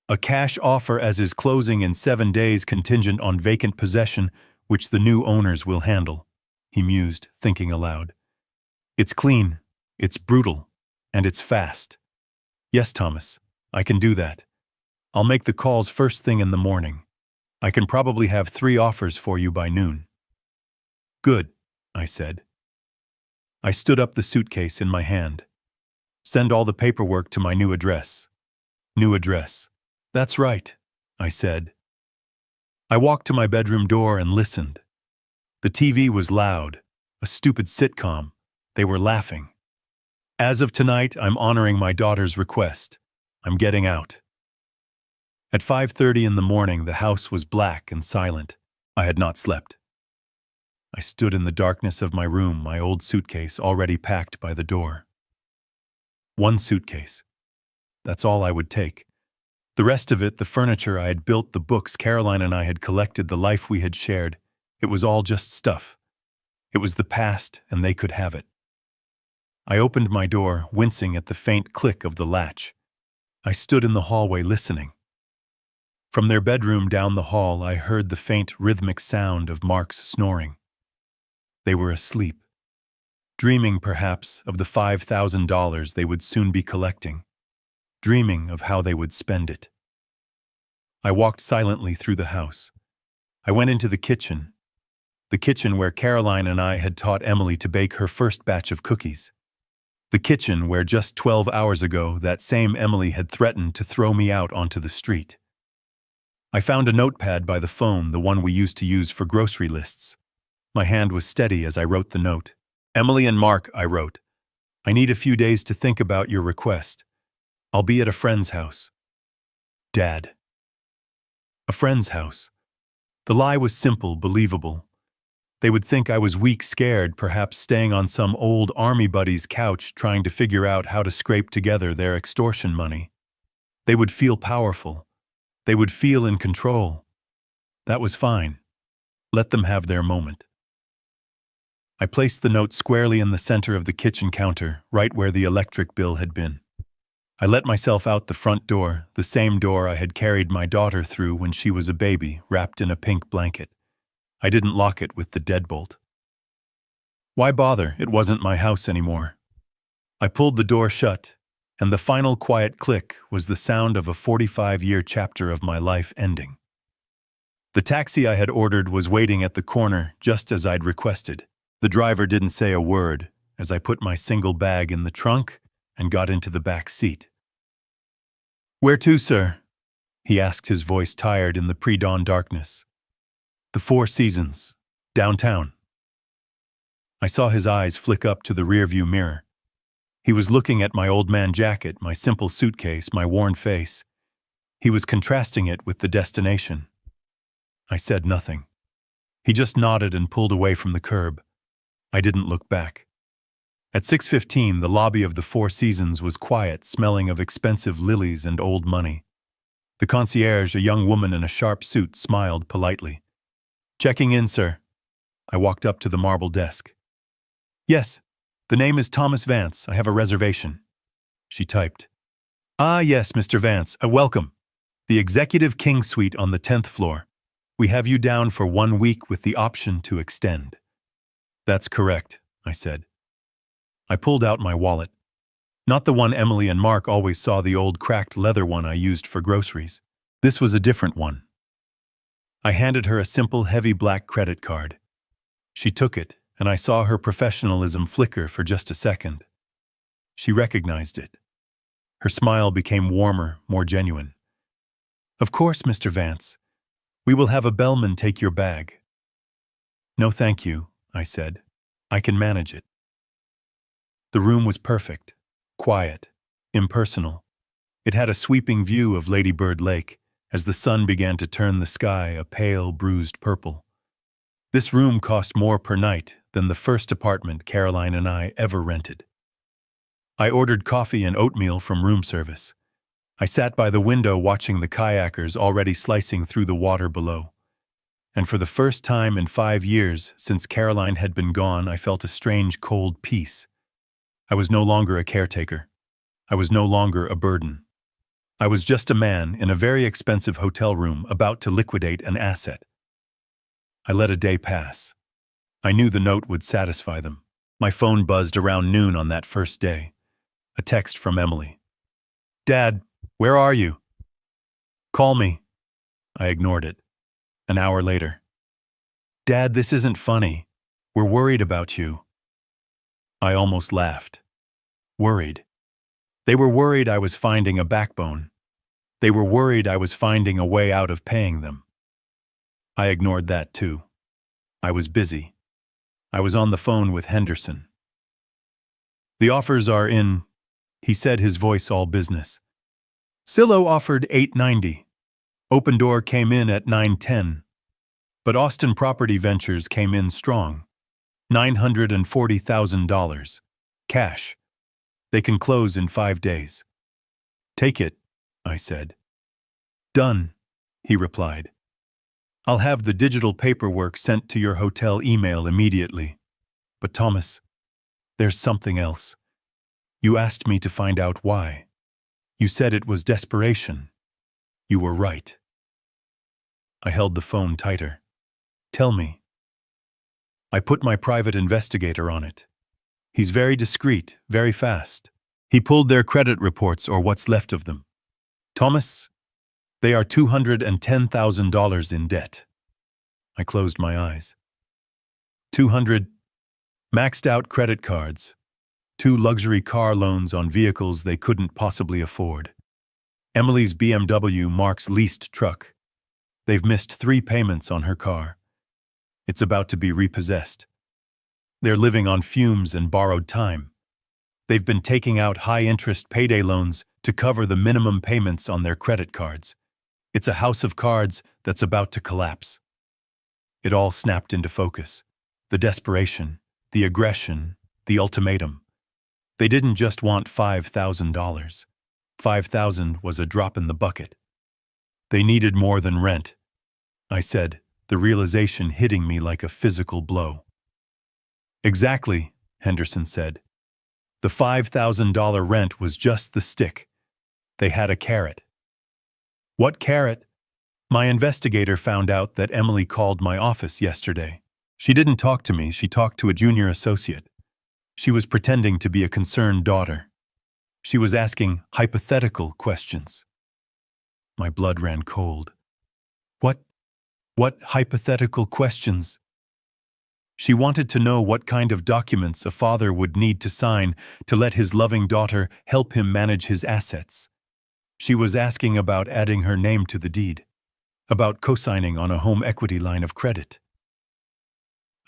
"A cash offer as is closing in 7 days contingent on vacant possession, which the new owners will handle," he mused, thinking aloud. "It's clean, it's brutal, and it's fast. Yes, Thomas, I can do that. I'll make the calls first thing in the morning. I can probably have 3 offers for you by noon." "Good," I said. I stood up the suitcase in my hand. "Send all the paperwork to my new address." "New address. That's right," I said, I walked to my bedroom door and listened. The TV was loud, a stupid sitcom. They were laughing. As of tonight, I'm honoring my daughter's request. I'm getting out. At 5:30 in the morning, the house was black and silent. I had not slept. I stood in the darkness of my room, my old suitcase already packed by the door. One suitcase. That's all I would take. The rest of it, the furniture I had built, the books Caroline and I had collected, the life we had shared, it was all just stuff. It was the past, and they could have it. I opened my door, wincing at the faint click of the latch. I stood in the hallway listening. From their bedroom down the hall, I heard the faint rhythmic sound of Mark's snoring. They were asleep, dreaming perhaps of the $5,000 they would soon be collecting, dreaming of how they would spend it. I walked silently through the house. I went into the kitchen where Caroline and I had taught Emily to bake her first batch of cookies. The kitchen where just 12 hours ago that same Emily had threatened to throw me out onto the street. I found a notepad by the phone, the one we used to use for grocery lists. My hand was steady as I wrote the note. Emily and Mark, I wrote. I need a few days to think about your request. I'll be at a friend's house. Dad. A friend's house. The lie was simple, believable. They would think I was weak, scared, perhaps staying on some old army buddy's couch trying to figure out how to scrape together their extortion money. They would feel powerful. They would feel in control. That was fine. Let them have their moment. I placed the note squarely in the center of the kitchen counter, right where the electric bill had been. I let myself out the front door, the same door I had carried my daughter through when she was a baby, wrapped in a pink blanket. I didn't lock it with the deadbolt. Why bother? It wasn't my house anymore. I pulled the door shut, and the final quiet click was the sound of a 45-year chapter of my life ending. The taxi I had ordered was waiting at the corner just as I'd requested. The driver didn't say a word as I put my single bag in the trunk and got into the back seat. "Where to, sir?" he asked, his voice tired in the pre-dawn darkness. "The Four Seasons, downtown." I saw his eyes flick up to the rearview mirror. He was looking at my old man jacket, my simple suitcase, my worn face. He was contrasting it with the destination. I said nothing. He just nodded and pulled away from the curb. I didn't look back. At 6:15, the lobby of the Four Seasons was quiet, smelling of expensive lilies and old money. The concierge, a young woman in a sharp suit, smiled politely. "Checking in, sir." I walked up to the marble desk. "Yes, the name is Thomas Vance. I have a reservation." She typed. "Ah, yes, Mr. Vance, welcome. The Executive King Suite on the 10th floor. We have you down for 1 week with the option to extend." "That's correct," I said. I pulled out my wallet. Not the one Emily and Mark always saw, the old cracked leather one I used for groceries. This was a different one. I handed her a simple, heavy black credit card. She took it, and I saw her professionalism flicker for just a second. She recognized it. Her smile became warmer, more genuine. "Of course, Mr. Vance. We will have a bellman take your bag." "No, thank you," I said. "I can manage it." The room was perfect, quiet, impersonal. It had a sweeping view of Lady Bird Lake as the sun began to turn the sky a pale, bruised purple. This room cost more per night than the first apartment Caroline and I ever rented. I ordered coffee and oatmeal from room service. I sat by the window watching the kayakers already slicing through the water below. And for the first time in 5 years since Caroline had been gone, I felt a strange, cold peace. I was no longer a caretaker. I was no longer a burden. I was just a man in a very expensive hotel room about to liquidate an asset. I let a day pass. I knew the note would satisfy them. My phone buzzed around noon on that first day. A text from Emily. "Dad, where are you?" "Call me." I ignored it. An hour later. "Dad, this isn't funny. We're worried about you." I almost laughed. Worried. They were worried I was finding a backbone. They were worried I was finding a way out of paying them. I ignored that too. I was busy. I was on the phone with Henderson. The offers are in, he said, his voice all business. Silo offered $890. Open Door came in at $910. But Austin Property Ventures came in strong. $940,000. Cash. They can close in 5 days. Take it, I said. Done, he replied. I'll have the digital paperwork sent to your hotel email immediately. But Thomas, there's something else. You asked me to find out why. You said it was desperation. You were right. I held the phone tighter. Tell me. I put my private investigator on it. He's very discreet, very fast. He pulled their credit reports, or what's left of them. Thomas, they are $210,000 in debt. I closed my eyes. 200 maxed out credit cards, 2 luxury car loans on vehicles they couldn't possibly afford. Emily's BMW, Mark's leased truck. They've missed 3 payments on her car. It's about to be repossessed. They're living on fumes and borrowed time. They've been taking out high-interest payday loans to cover the minimum payments on their credit cards. It's a house of cards that's about to collapse. It all snapped into focus. The desperation, the aggression, the ultimatum. They didn't just want $5,000. $5,000 was a drop in the bucket. They needed more than rent, I said, the realization hitting me like a physical blow. Exactly, Henderson said. The $5,000 rent was just the stick. They had a carrot. What carrot? My investigator found out that Emily called my office yesterday. She didn't talk to me, she talked to a junior associate. She was pretending to be a concerned daughter. She was asking hypothetical questions. My blood ran cold. What hypothetical questions? She wanted to know what kind of documents a father would need to sign to let his loving daughter help him manage his assets. She was asking about adding her name to the deed, about co-signing on a home equity line of credit.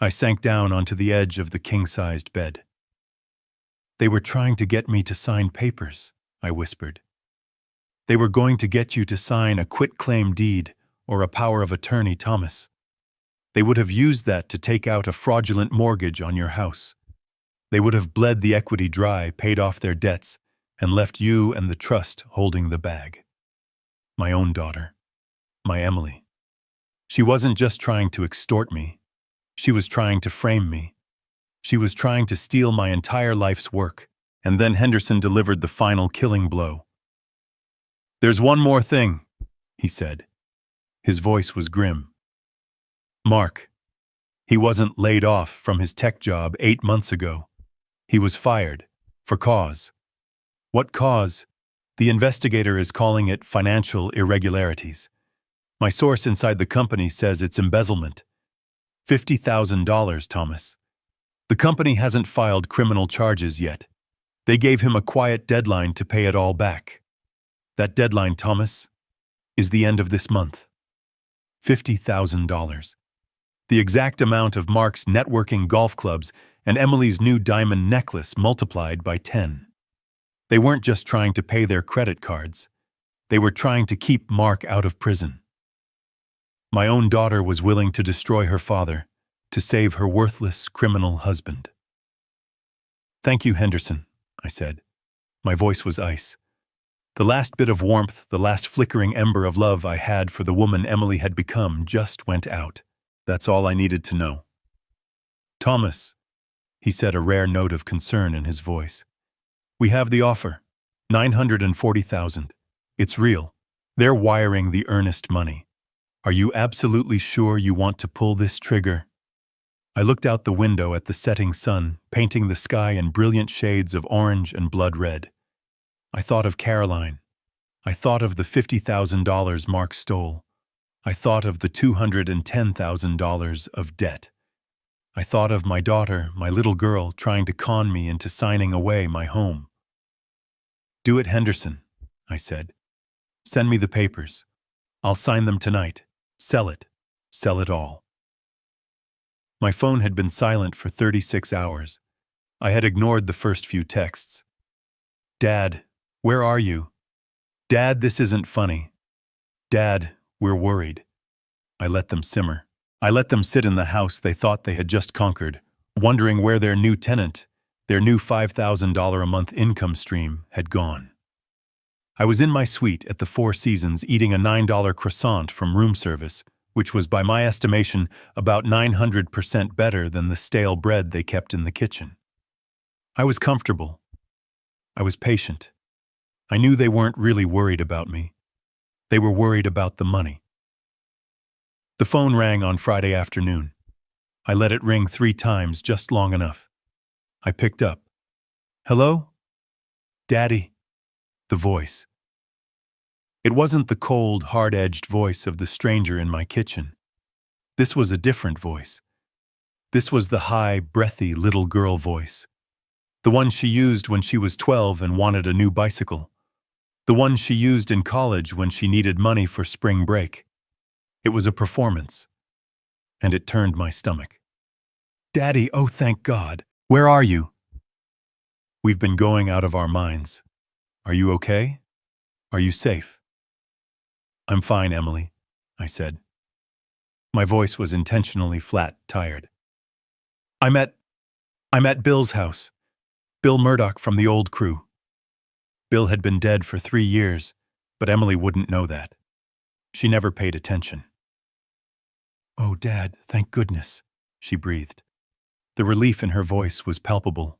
I sank down onto the edge of the king-sized bed. They were trying to get me to sign papers, I whispered. They were going to get you to sign a quitclaim deed or a power of attorney, Thomas. They would have used that to take out a fraudulent mortgage on your house. They would have bled the equity dry, paid off their debts, and left you and the trust holding the bag. My own daughter. My Emily. She wasn't just trying to extort me. She was trying to frame me. She was trying to steal my entire life's work, and then Henderson delivered the final killing blow. There's one more thing, he said. His voice was grim. Mark. He wasn't laid off from his tech job 8 months ago. He was fired. For cause. What cause? The investigator is calling it financial irregularities. My source inside the company says it's embezzlement. $50,000, Thomas. The company hasn't filed criminal charges yet. They gave him a quiet deadline to pay it all back. That deadline, Thomas, is the end of this month. $50,000. The exact amount of Mark's networking golf clubs and Emily's new diamond necklace multiplied by 10. They weren't just trying to pay their credit cards. They were trying to keep Mark out of prison. My own daughter was willing to destroy her father to save her worthless criminal husband. Thank you, Henderson, I said. My voice was ice. The last bit of warmth, the last flickering ember of love I had for the woman Emily had become just went out. That's all I needed to know. Thomas, he said, a rare note of concern in his voice. We have the offer. $940,000. It's real. They're wiring the earnest money. Are you absolutely sure you want to pull this trigger? I looked out the window at the setting sun, painting the sky in brilliant shades of orange and blood red. I thought of Caroline. I thought of the $50,000 Mark stole. I thought of the $210,000 of debt. I thought of my daughter, my little girl, trying to con me into signing away my home. Do it, Henderson, I said. Send me the papers. I'll sign them tonight. Sell it. Sell it all. My phone had been silent for 36 hours. I had ignored the first few texts. Dad, where are you? Dad, this isn't funny. Dad, we're worried. I let them simmer. I let them sit in the house they thought they had just conquered, wondering where their new tenant, their new $5,000 a month income stream, had gone. I was in my suite at the Four Seasons eating a $9 croissant from room service, which was by my estimation about 900% better than the stale bread they kept in the kitchen. I was comfortable. I was patient. I knew they weren't really worried about me. They were worried about the money. The phone rang on Friday afternoon. I let it ring 3 times, just long enough. I picked up. Hello? Daddy? The voice. It wasn't the cold, hard-edged voice of the stranger in my kitchen. This was a different voice. This was the high, breathy little girl voice. The one she used when she was 12 and wanted a new bicycle. The one she used in college when she needed money for spring break. It was a performance, and it turned my stomach. Daddy, oh thank God. Where are you? We've been going out of our minds. Are you okay? Are you safe? I'm fine, Emily, I said. My voice was intentionally flat, tired. I'm at Bill's house. Bill Murdoch from the old crew. Bill had been dead for 3 years, but Emily wouldn't know that. She never paid attention. Oh, Dad, thank goodness, she breathed. The relief in her voice was palpable.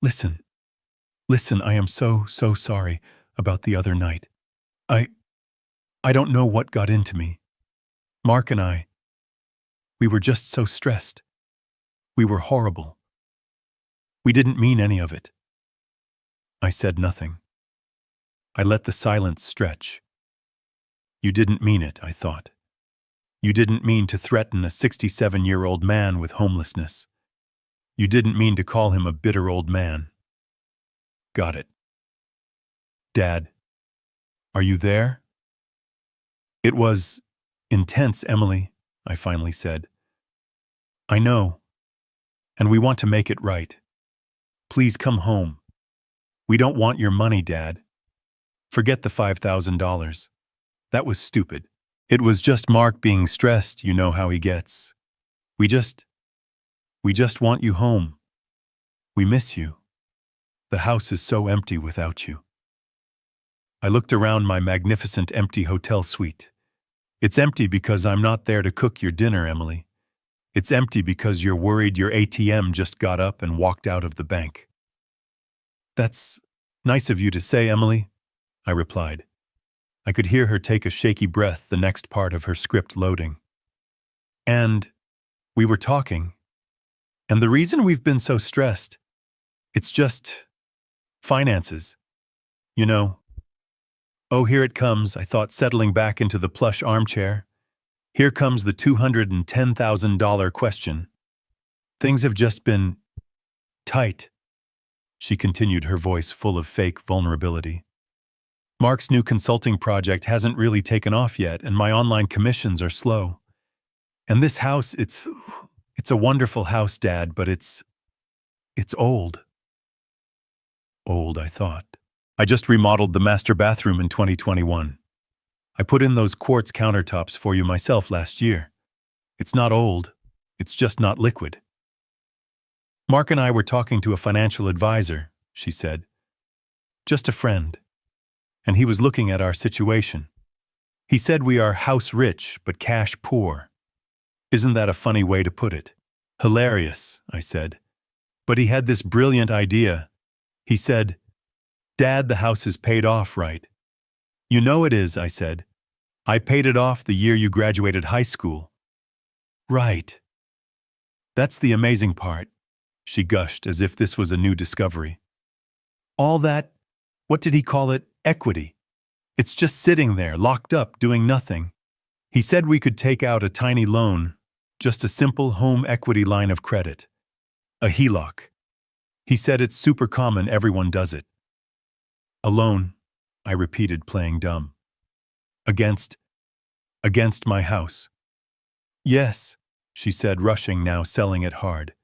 Listen, I am so sorry about the other night. I don't know what got into me. Mark and I, we were just so stressed. We were horrible. We didn't mean any of it. I said nothing. I let the silence stretch. You didn't mean it, I thought. You didn't mean to threaten a 67-year-old man with homelessness. You didn't mean to call him a bitter old man. Got it. Dad, are you there? It was intense, Emily, I finally said. I know, and we want to make it right. Please come home. We don't want your money, Dad. Forget the $5,000. That was stupid. It was just Mark being stressed, you know how he gets. We just want you home. We miss you. The house is so empty without you. I looked around my magnificent empty hotel suite. It's empty because I'm not there to cook your dinner, Emily. It's empty because you're worried your ATM just got up and walked out of the bank. That's nice of you to say, Emily, I replied. I could hear her take a shaky breath, the next part of her script loading. And we were talking. And the reason we've been so stressed, it's just finances. You know. Oh, here it comes, I thought, settling back into the plush armchair. Here comes the $210,000 question. Things have just been tight, she continued, her voice full of fake vulnerability. Mark's new consulting project hasn't really taken off yet, and my online commissions are slow. And this house, it's a wonderful house, Dad, but it's old. Old, I thought. I just remodeled the master bathroom in 2021. I put in those quartz countertops for you myself last year. It's not old, it's just not liquid. Mark and I were talking to a financial advisor, she said. Just a friend. And he was looking at our situation. He said we are house rich but cash poor. Isn't that a funny way to put it? Hilarious, I said. But he had this brilliant idea. He said, Dad, the house is paid off, right? You know it is, I said. I paid it off the year you graduated high school. Right. That's the amazing part, she gushed as if this was a new discovery. All that, what did he call it, equity. It's just sitting there, locked up, doing nothing. He said we could take out a tiny loan, just a simple home equity line of credit. A HELOC. He said it's super common, everyone does it. A loan, I repeated, playing dumb. Against my house. Yes, she said, rushing now, selling it hard.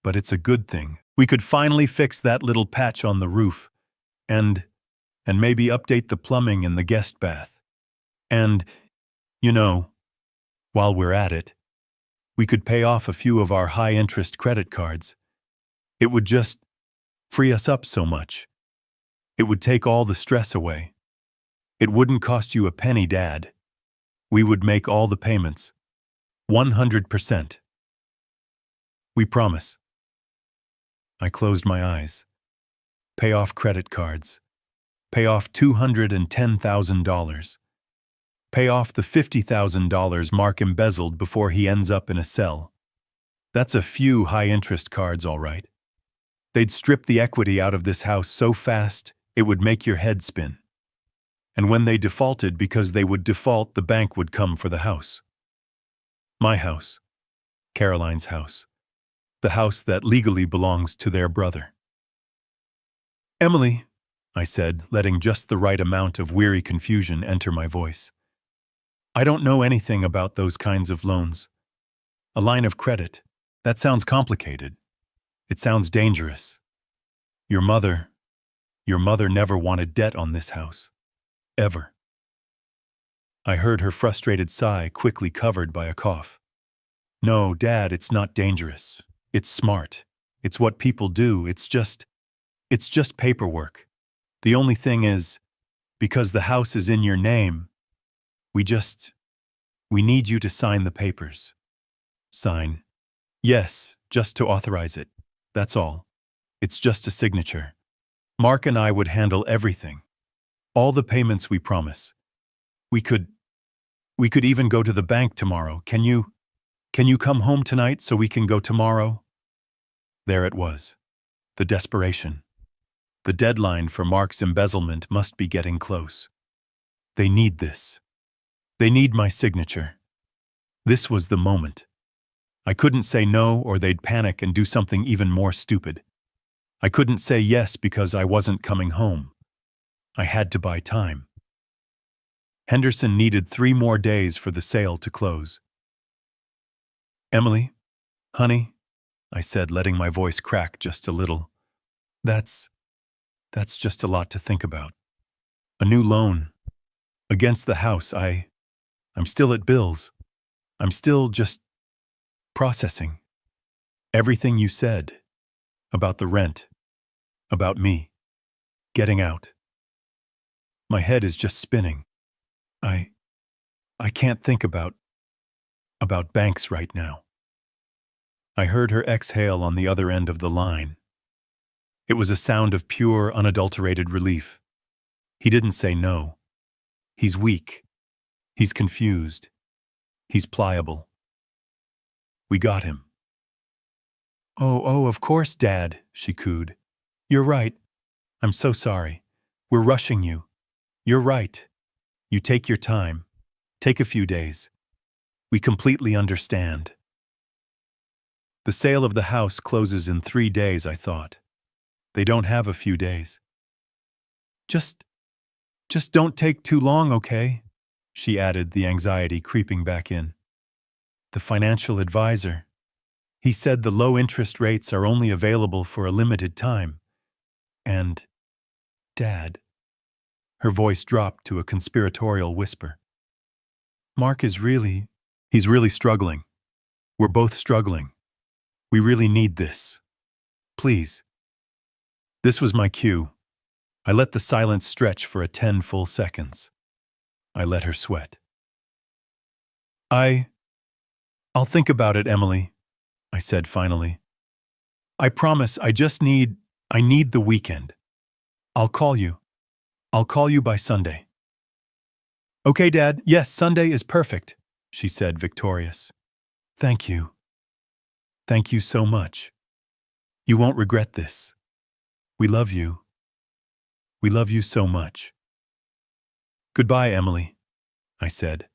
But it's a good thing. We could finally fix that little patch on the roof, and maybe update the plumbing in the guest bath. And, you know, while we're at it, we could pay off a few of our high-interest credit cards. It would just free us up so much. It would take all the stress away. It wouldn't cost you a penny, Dad. We would make all the payments. 100%. We promise. I closed my eyes. Pay off credit cards. Pay off $210,000. Pay off the $50,000 Mark embezzled before he ends up in a cell. That's a few high-interest cards, all right. They'd strip the equity out of this house so fast, it would make your head spin. And when they defaulted, because they would default, the bank would come for the house. My house. Caroline's house. The house that legally belongs to their brother. Emily, I said, letting just the right amount of weary confusion enter my voice. I don't know anything about those kinds of loans. A line of credit. That sounds complicated. It sounds dangerous. Your mother never wanted debt on this house. Ever. I heard her frustrated sigh, quickly covered by a cough. No, Dad, it's not dangerous. It's smart. It's what people do. It's just paperwork. The only thing is, because the house is in your name, we need you to sign the papers. Sign. Yes, just to authorize it. That's all. It's just a signature. Mark and I would handle everything. All the payments, we promise. We could even go to the bank tomorrow. Can you come home tonight so we can go tomorrow? There it was. The desperation. The deadline for Mark's embezzlement must be getting close. They need this. They need my signature. This was the moment. I couldn't say no, or they'd panic and do something even more stupid. I couldn't say yes because I wasn't coming home. I had to buy time. Henderson needed 3 more days for the sale to close. Emily, honey, I said, letting my voice crack just a little. That's just a lot to think about. A new loan. Against the house. I'm still at bills. I'm still just processing. Everything you said. About the rent. About me. Getting out. My head is just spinning. I can't think about banks right now. I heard her exhale on the other end of the line. It was a sound of pure, unadulterated relief. He didn't say no. He's weak. He's confused. He's pliable. We got him. Oh, of course, Dad, she cooed. You're right. I'm so sorry. We're rushing you. You're right. You take your time. Take a few days. We completely understand. The sale of the house closes in 3 days, I thought. They don't have a few days. Just don't take too long, okay? She added, the anxiety creeping back in. The financial advisor. He said the low interest rates are only available for a limited time. And, Dad. Her voice dropped to a conspiratorial whisper. Mark is he's really struggling. We're both struggling. We really need this. Please. This was my cue. I let the silence stretch for 10 full seconds. I let her sweat. I'll think about it, Emily, I said finally. I promise, I need the weekend. I'll call you. I'll call you by Sunday. Okay, Dad, yes, Sunday is perfect, she said, victorious. Thank you. Thank you so much. You won't regret this. We love you. We love you so much. Goodbye, Emily, I said.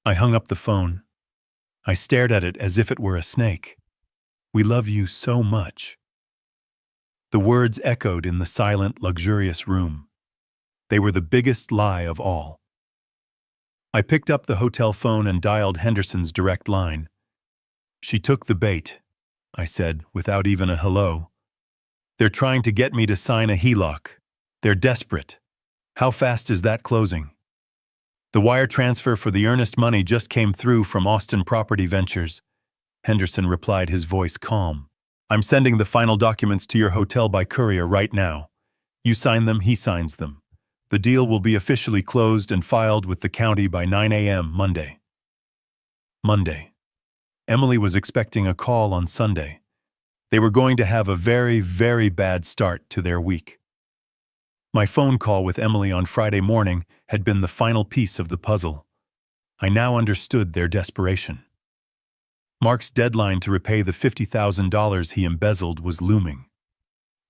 I hung up the phone. I stared at it as if it were a snake. We love you so much. The words echoed in the silent, luxurious room. They were the biggest lie of all. I picked up the hotel phone and dialed Henderson's direct line. "She took the bait," I said, without even a hello. "They're trying to get me to sign a HELOC. They're desperate. How fast is that closing?" "The wire transfer for the earnest money just came through from Austin Property Ventures," Henderson replied, his voice calm. "I'm sending the final documents to your hotel by courier right now. You sign them, he signs them. The deal will be officially closed and filed with the county by 9 a.m. Monday." Monday. Emily was expecting a call on Sunday. They were going to have a very, very bad start to their week. My phone call with Emily on Friday morning had been the final piece of the puzzle. I now understood their desperation. Mark's deadline to repay the $50,000 he embezzled was looming.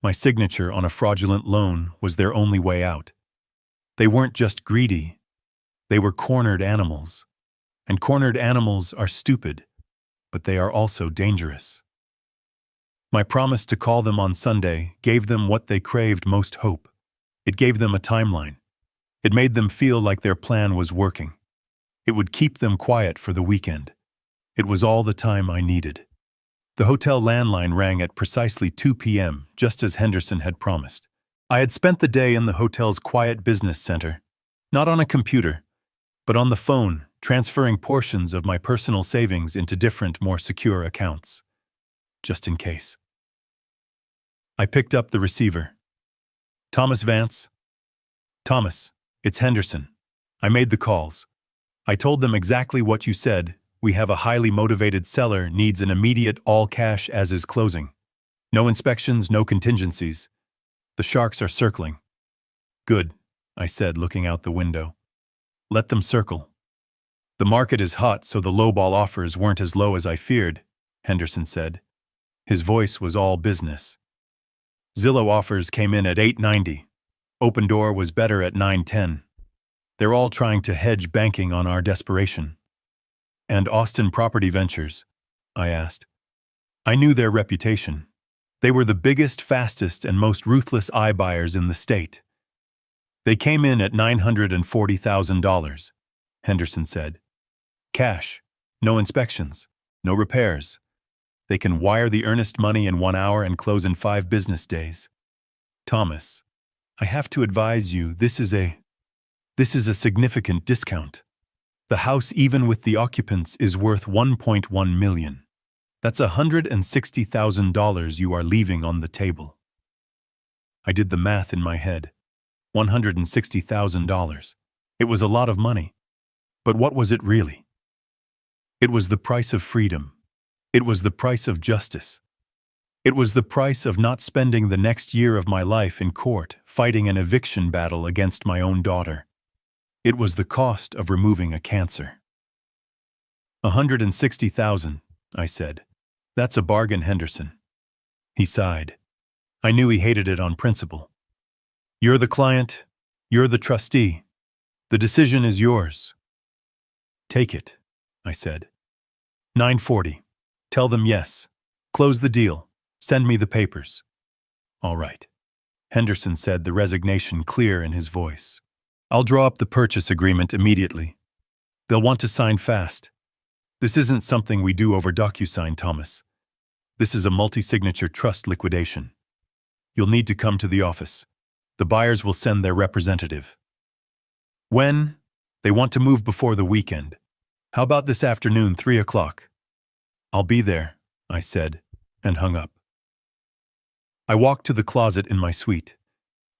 My signature on a fraudulent loan was their only way out. They weren't just greedy. They were cornered animals. And cornered animals are stupid, but they are also dangerous. My promise to call them on Sunday gave them what they craved most: hope. It gave them a timeline. It made them feel like their plan was working. It would keep them quiet for the weekend. It was all the time I needed. The hotel landline rang at precisely 2 p.m., just as Henderson had promised. I had spent the day in the hotel's quiet business center, not on a computer, but on the phone, transferring portions of my personal savings into different, more secure accounts, just in case. I picked up the receiver. "Thomas Vance?" "Thomas, it's Henderson. I made the calls. I told them exactly what you said. We have a highly motivated seller, needs an immediate all-cash as-is closing. No inspections, no contingencies. The sharks are circling." "Good," I said, looking out the window. "Let them circle." "The market is hot, so the lowball offers weren't as low as I feared," Henderson said. His voice was all business. "Zillow offers came in at $890. Open Door was better at $910. They're all trying to hedge banking on our desperation." "And Austin Property Ventures?" I asked. I knew their reputation. They were the biggest, fastest, and most ruthless iBuyers in the state. "They came in at $940,000, Henderson said. "Cash, no inspections, no repairs. They can wire the earnest money in 1 hour and close in 5 business days. "Thomas, I have to advise you, this is a significant discount. The house, even with the occupants, is worth $1.1 million. That's $160,000 you are leaving on the table." I did the math in my head. $160,000. It was a lot of money. But what was it really? It was the price of freedom. It was the price of justice. It was the price of not spending the next year of my life in court fighting an eviction battle against my own daughter. It was the cost of removing a cancer. $160,000, I said. "That's a bargain, Henderson." He sighed. I knew he hated it on principle. "You're the client. You're the trustee. The decision is yours." "Take it," I said. "940. Tell them yes. Close the deal. Send me the papers." "All right," Henderson said, the resignation clear in his voice. "I'll draw up the purchase agreement immediately. They'll want to sign fast. This isn't something we do over DocuSign, Thomas. This is a multi-signature trust liquidation. You'll need to come to the office. The buyers will send their representative." "When?" "They want to move before the weekend. How about this afternoon, 3 o'clock? "I'll be there," I said, and hung up. I walked to the closet in my suite.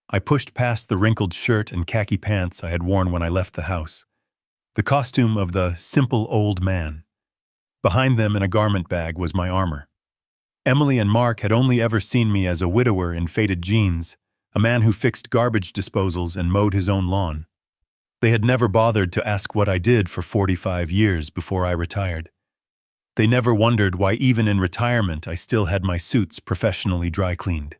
I pushed past the wrinkled shirt and khaki pants I had worn when I left the house. The costume of the simple old man. Behind them in a garment bag was my armor. Emily and Mark had only ever seen me as a widower in faded jeans, a man who fixed garbage disposals and mowed his own lawn. They had never bothered to ask what I did for 45 years before I retired. They never wondered why even in retirement I still had my suits professionally dry cleaned.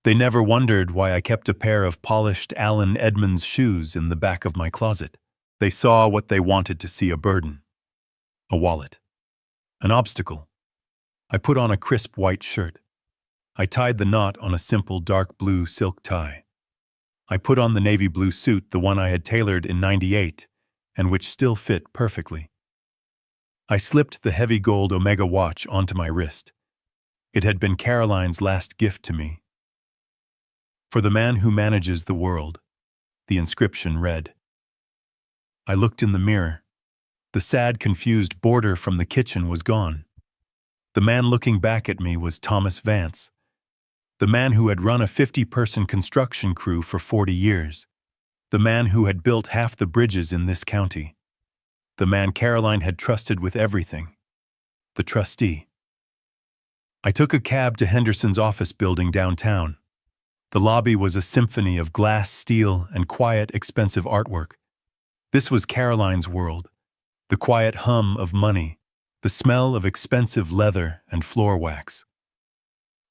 They never wondered why I kept a pair of polished Allen Edmonds shoes in the back of my closet. They saw what they wanted to see: a burden, a wallet, an obstacle. I put on a crisp white shirt. I tied the knot on a simple dark blue silk tie. I put on the navy blue suit, the one I had tailored in '98, and which still fit perfectly. I slipped the heavy gold Omega watch onto my wrist. It had been Caroline's last gift to me. For the man who manages the world, the inscription read. I looked in the mirror. The sad, confused boarder from the kitchen was gone. The man looking back at me was Thomas Vance, the man who had run a 50-person construction crew for 40 years, the man who had built half the bridges in this county, the man Caroline had trusted with everything, the trustee. I took a cab to Henderson's office building downtown. The lobby was a symphony of glass, steel, and quiet, expensive artwork. This was Caroline's world, the quiet hum of money, the smell of expensive leather and floor wax.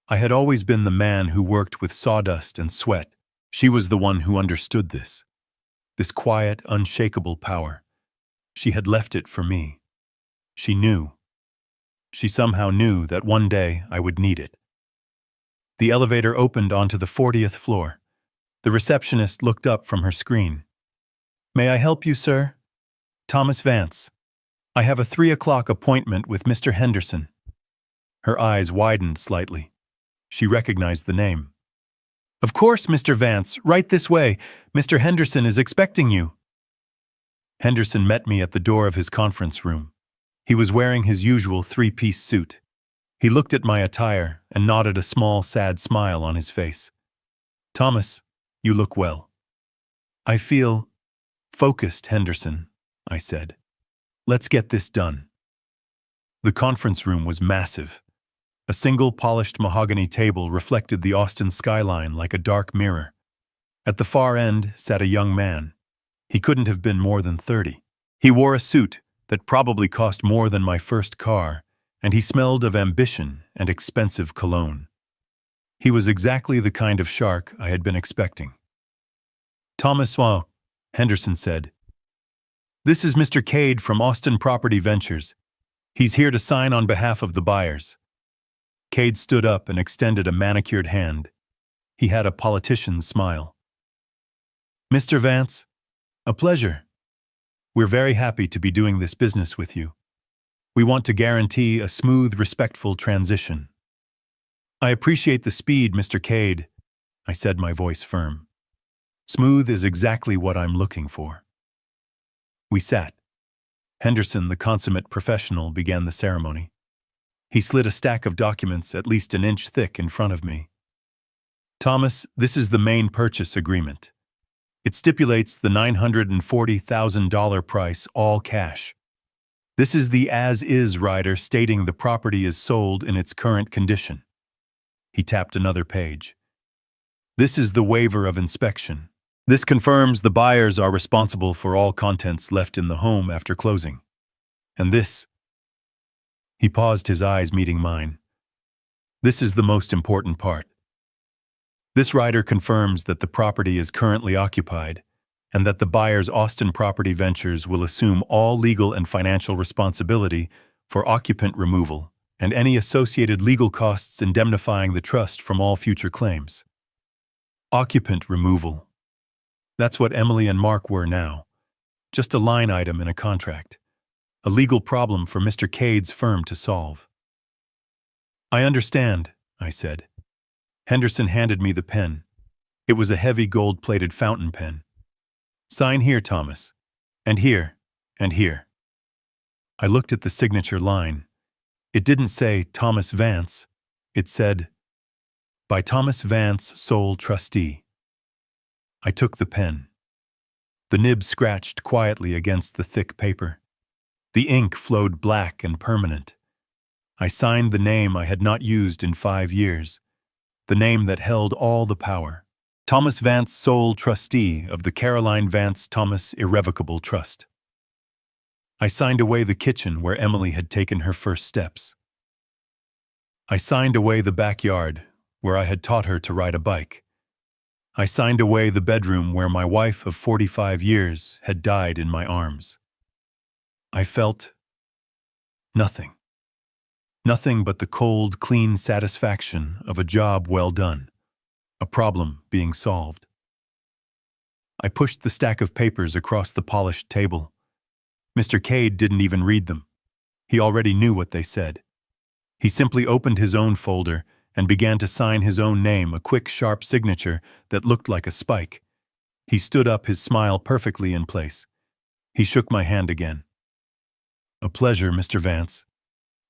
I had always been the man who worked with sawdust and sweat. She was the one who understood this quiet, unshakable power. She had left it for me. She knew. She somehow knew that one day I would need it. The elevator opened onto the 40th floor. The receptionist looked up from her screen. May I help you, sir? Thomas Vance. I have a 3 o'clock appointment with Mr. Henderson. Her eyes widened slightly. She recognized the name. Of course, Mr. Vance, right this way. Mr. Henderson is expecting you. Henderson met me at the door of his conference room. He was wearing his usual 3-piece suit. He looked at my attire and nodded a small, sad smile on his face. Thomas, you look well. I feel focused, Henderson, I said. Let's get this done. The conference room was massive. A single polished mahogany table reflected the Austin skyline like a dark mirror. At the far end sat a young man. He couldn't have been more than 30. He wore a suit that probably cost more than my first car, and he smelled of ambition and expensive cologne. He was exactly the kind of shark I had been expecting. Thomas, Henderson said. This is Mr. Cade from Austin Property Ventures. He's here to sign on behalf of the buyers. Cade stood up and extended a manicured hand. He had a politician's smile. Mr. Vance, a pleasure. We're very happy to be doing this business with you. We want to guarantee a smooth, respectful transition. I appreciate the speed, Mr. Cade, I said, my voice firm. Smooth is exactly what I'm looking for. We sat. Henderson, the consummate professional, began the ceremony. He slid a stack of documents at least an inch thick in front of me. Thomas, this is the main purchase agreement. It stipulates the $940,000 price, all cash. This is the as-is rider stating the property is sold in its current condition. He tapped another page. This is the waiver of inspection. This confirms the buyers are responsible for all contents left in the home after closing. And this... He paused, his eyes meeting mine. This is the most important part. This rider confirms that the property is currently occupied and that the buyer's Austin Property Ventures will assume all legal and financial responsibility for occupant removal and any associated legal costs indemnifying the trust from all future claims. Occupant removal. That's what Emily and Mark were now. Just a line item in a contract. A legal problem for Mr. Cade's firm to solve. I understand, I said. Henderson handed me the pen. It was a heavy gold-plated fountain pen. Sign here, Thomas. And here. And here. I looked at the signature line. It didn't say Thomas Vance. It said, by Thomas Vance, sole trustee. I took the pen. The nib scratched quietly against the thick paper. The ink flowed black and permanent. I signed the name I had not used in 5 years, the name that held all the power. Thomas Vance, sole trustee of the Caroline Vance Thomas Irrevocable Trust. I signed away the kitchen where Emily had taken her first steps. I signed away the backyard where I had taught her to ride a bike. I signed away the bedroom where my wife of 45 years had died in my arms. I felt nothing. Nothing but the cold, clean satisfaction of a job well done, a problem being solved. I pushed the stack of papers across the polished table. Mr. Cade didn't even read them. He already knew what they said. He simply opened his own folder and began to sign his own name, a quick, sharp signature that looked like a spike. He stood up, his smile perfectly in place. He shook my hand again. "A pleasure, Mr. Vance.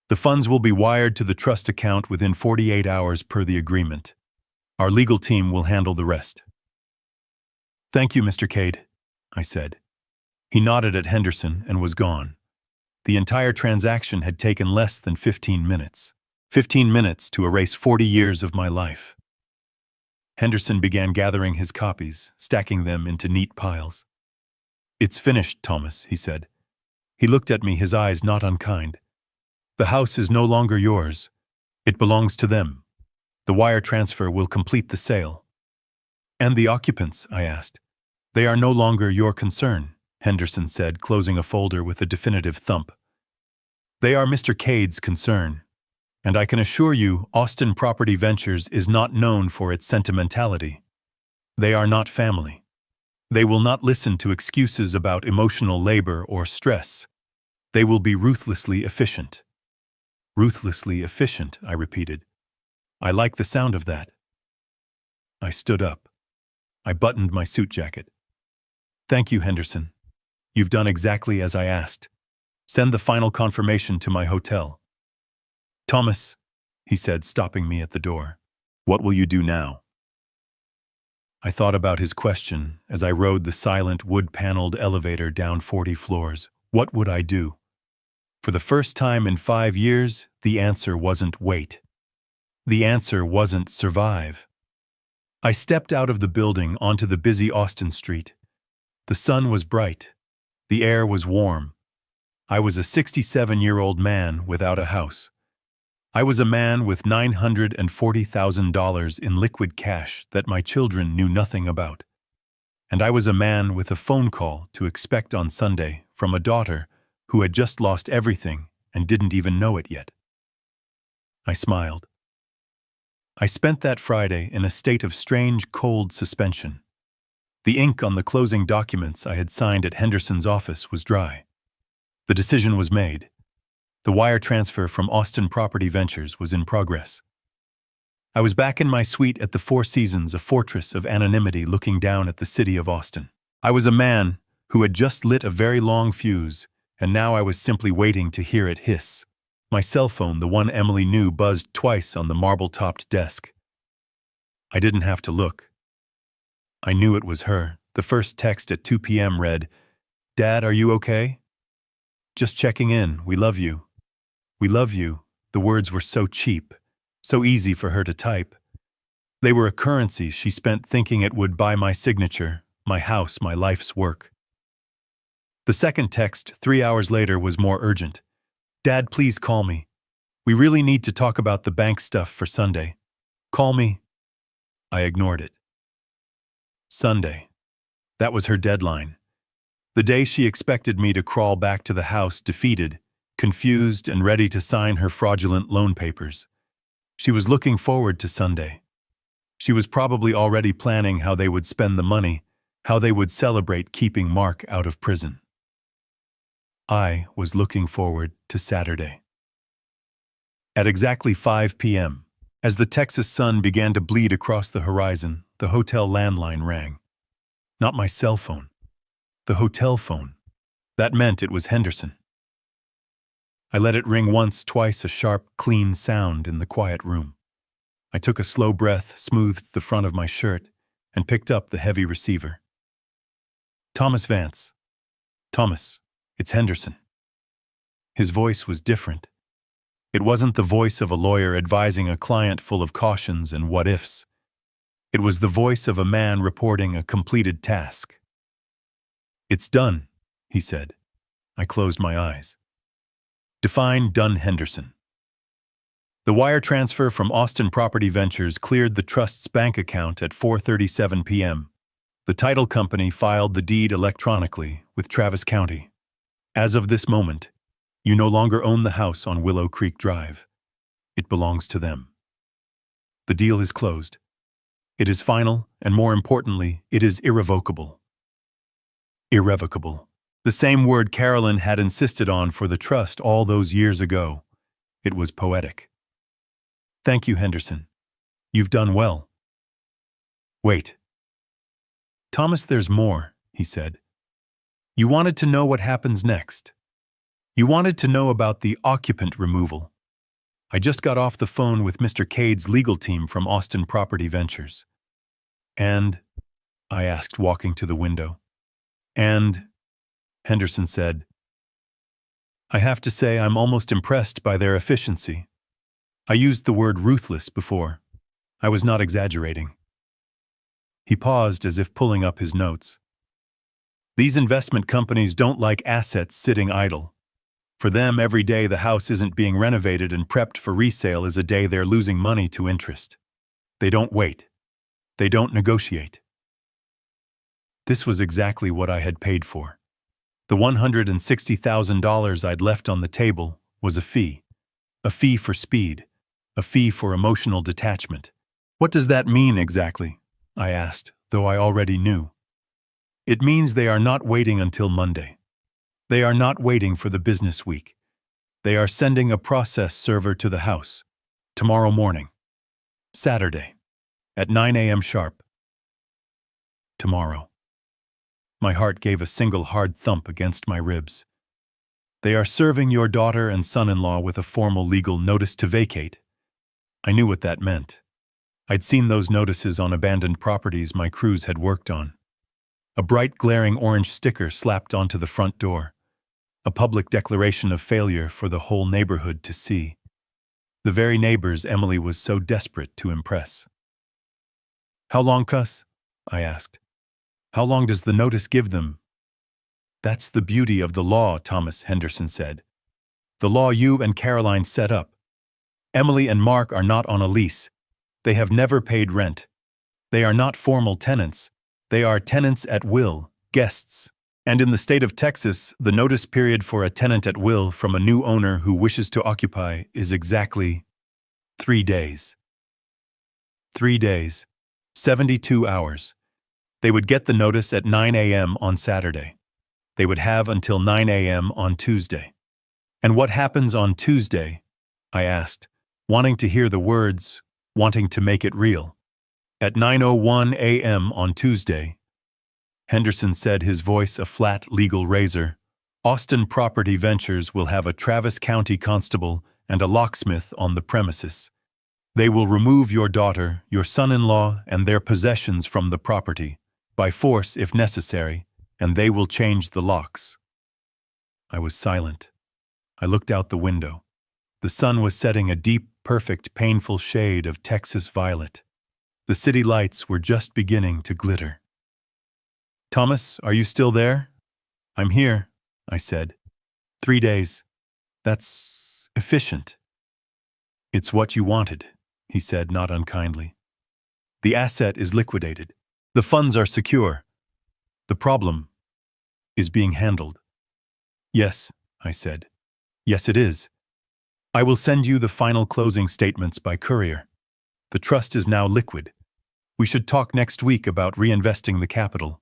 The funds will be wired to the trust account within 48 hours per the agreement. Our legal team will handle the rest." "Thank you, Mr. Cade," I said. He nodded at Henderson and was gone. The entire transaction had taken less than 15 minutes. 15 minutes to erase 40 years of my life. Henderson began gathering his copies, stacking them into neat piles. "It's finished, Thomas," he said. He looked at me, his eyes not unkind. "The house is no longer yours. It belongs to them. The wire transfer will complete the sale." "And the occupants?" I asked. "They are no longer your concern," Henderson said, closing a folder with a definitive thump. "They are Mr. Cade's concern. And I can assure you, Austin Property Ventures is not known for its sentimentality. They are not family. They will not listen to excuses about emotional labor or stress. They will be ruthlessly efficient." "Ruthlessly efficient," I repeated. "I like the sound of that." I stood up. I buttoned my suit jacket. "Thank you, Henderson. You've done exactly as I asked. Send the final confirmation to my hotel." "Thomas," he said, stopping me at the door, "what will you do now?" I thought about his question as I rode the silent, wood-paneled elevator down 40 floors. What would I do? For the first time in 5 years, the answer wasn't wait. The answer wasn't survive. I stepped out of the building onto the busy Austin street. The sun was bright. The air was warm. I was a 67-year-old man without a house. I was a man with $940,000 in liquid cash that my children knew nothing about. And I was a man with a phone call to expect on Sunday from a daughter who had just lost everything and didn't even know it yet. I smiled. I spent that Friday in a state of strange, cold suspension. The ink on the closing documents I had signed at Henderson's office was dry. The decision was made. The wire transfer from Austin Property Ventures was in progress. I was back in my suite at the Four Seasons, a fortress of anonymity looking down at the city of Austin. I was a man who had just lit a very long fuse, and now I was simply waiting to hear it hiss. My cell phone, the one Emily knew, buzzed twice on the marble-topped desk. I didn't have to look. I knew it was her. The first text at 2 p.m. read, "Dad, are you okay? Just checking in. We love you." "We love you." The words were so cheap, so easy for her to type. They were a currency she spent thinking it would buy my signature, my house, my life's work. The second text, 3 hours later, was more urgent. "Dad, please call me. We really need to talk about the bank stuff for Sunday. Call me." I ignored it. Sunday. That was her deadline. The day she expected me to crawl back to the house defeated, confused, and ready to sign her fraudulent loan papers. She was looking forward to Sunday. She was probably already planning how they would spend the money, how they would celebrate keeping Mark out of prison. I was looking forward to Saturday. At exactly 5 p.m., as the Texas sun began to bleed across the horizon, the hotel landline rang. Not my cell phone. The hotel phone. That meant it was Henderson. I let it ring once, twice, a sharp, clean sound in the quiet room. I took a slow breath, smoothed the front of my shirt, and picked up the heavy receiver. "Thomas Vance." "Thomas, it's Henderson." His voice was different. It wasn't the voice of a lawyer advising a client full of cautions and what-ifs. It was the voice of a man reporting a completed task. "It's done," he said. I closed my eyes. Define done, Henderson. The wire transfer from Austin Property Ventures cleared the trust's bank account at 4:37 p.m. The title company filed the deed electronically with Travis County. As of this moment, you no longer own the house on Willow Creek Drive. It belongs to them. The deal is closed. It is final, and more importantly, it is irrevocable. Irrevocable. The same word Carolyn had insisted on for the trust all those years ago. It was poetic. Thank you, Henderson. You've done well. Wait. Thomas, there's more, he said. You wanted to know what happens next. You wanted to know about the occupant removal. I just got off the phone with Mr. Cade's legal team from Austin Property Ventures. And? I asked, walking to the window. And? Henderson said. I have to say I'm almost impressed by their efficiency. I used the word ruthless before. I was not exaggerating. He paused as if pulling up his notes. These investment companies don't like assets sitting idle. For them, every day the house isn't being renovated and prepped for resale is a day they're losing money to interest. They don't wait. They don't negotiate. This was exactly what I had paid for. The $160,000 I'd left on the table was a fee for speed, a fee for emotional detachment. What does that mean exactly? I asked, though I already knew. It means they are not waiting until Monday. They are not waiting for the business week. They are sending a process server to the house, tomorrow morning, Saturday, at 9 a.m. sharp. Tomorrow. My heart gave a single hard thump against my ribs. They are serving your daughter and son-in-law with a formal legal notice to vacate. I knew what that meant. I'd seen those notices on abandoned properties my crews had worked on. A bright glaring orange sticker slapped onto the front door. A public declaration of failure for the whole neighborhood to see. The very neighbors Emily was so desperate to impress. How long, cuss? I asked. How long does the notice give them? That's the beauty of the law, Thomas, Henderson said. The law you and Caroline set up. Emily and Mark are not on a lease. They have never paid rent. They are not formal tenants. They are tenants at will, guests. And in the state of Texas, the notice period for a tenant at will from a new owner who wishes to occupy is exactly 3 days. 3 days, 72 hours. They would get the notice at 9 a.m. on Saturday. They would have until 9 a.m. on Tuesday. And what happens on Tuesday? I asked, wanting to hear the words, wanting to make it real. At 9:01 a.m. on Tuesday, Henderson said, his voice a flat legal razor, Austin Property Ventures will have a Travis County constable and a locksmith on the premises. They will remove your daughter, your son-in-law, and their possessions from the property, by force if necessary, and they will change the locks. I was silent. I looked out the window. The sun was setting a deep, perfect, painful shade of Texas violet. The city lights were just beginning to glitter. Thomas, are you still there? I'm here, I said. 3 days. That's efficient. It's what you wanted, he said, not unkindly. The asset is liquidated. The funds are secure. The problem is being handled. Yes, I said. Yes, it is. I will send you the final closing statements by courier. The trust is now liquid. We should talk next week about reinvesting the capital.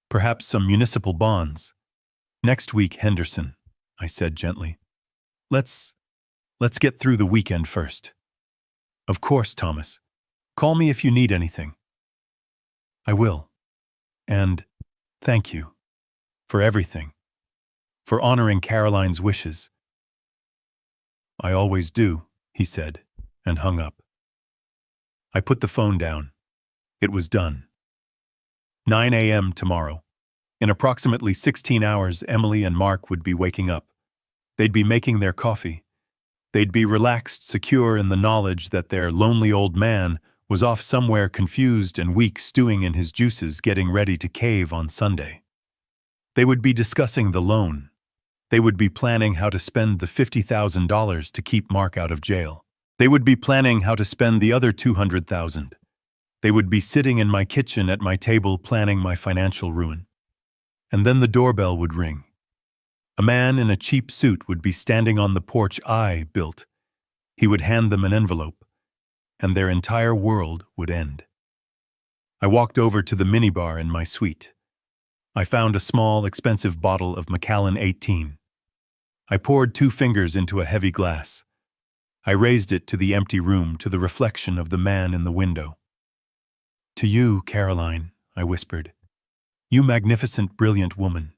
Perhaps some municipal bonds. Next week, Henderson, I said gently. Let's get through the weekend first. Of course, Thomas. Call me if you need anything. I will. And thank you. For everything. For honoring Caroline's wishes. I always do, he said, and hung up. I put the phone down. It was done. 9 a.m. tomorrow. In approximately 16 hours, Emily and Mark would be waking up. They'd be making their coffee. They'd be relaxed, secure in the knowledge that their lonely old man was off somewhere confused and weak, stewing in his juices, getting ready to cave on Sunday. They would be discussing the loan. They would be planning how to spend the $50,000 to keep Mark out of jail. They would be planning how to spend the other $200,000. They would be sitting in my kitchen at my table planning my financial ruin. And then the doorbell would ring. A man in a cheap suit would be standing on the porch I built. He would hand them an envelope, and their entire world would end. I walked over to the minibar in my suite. I found a small, expensive bottle of Macallan 18. I poured 2 fingers into a heavy glass. I raised it to the empty room, to the reflection of the man in the window. "To you, Caroline," I whispered. "You magnificent, brilliant woman.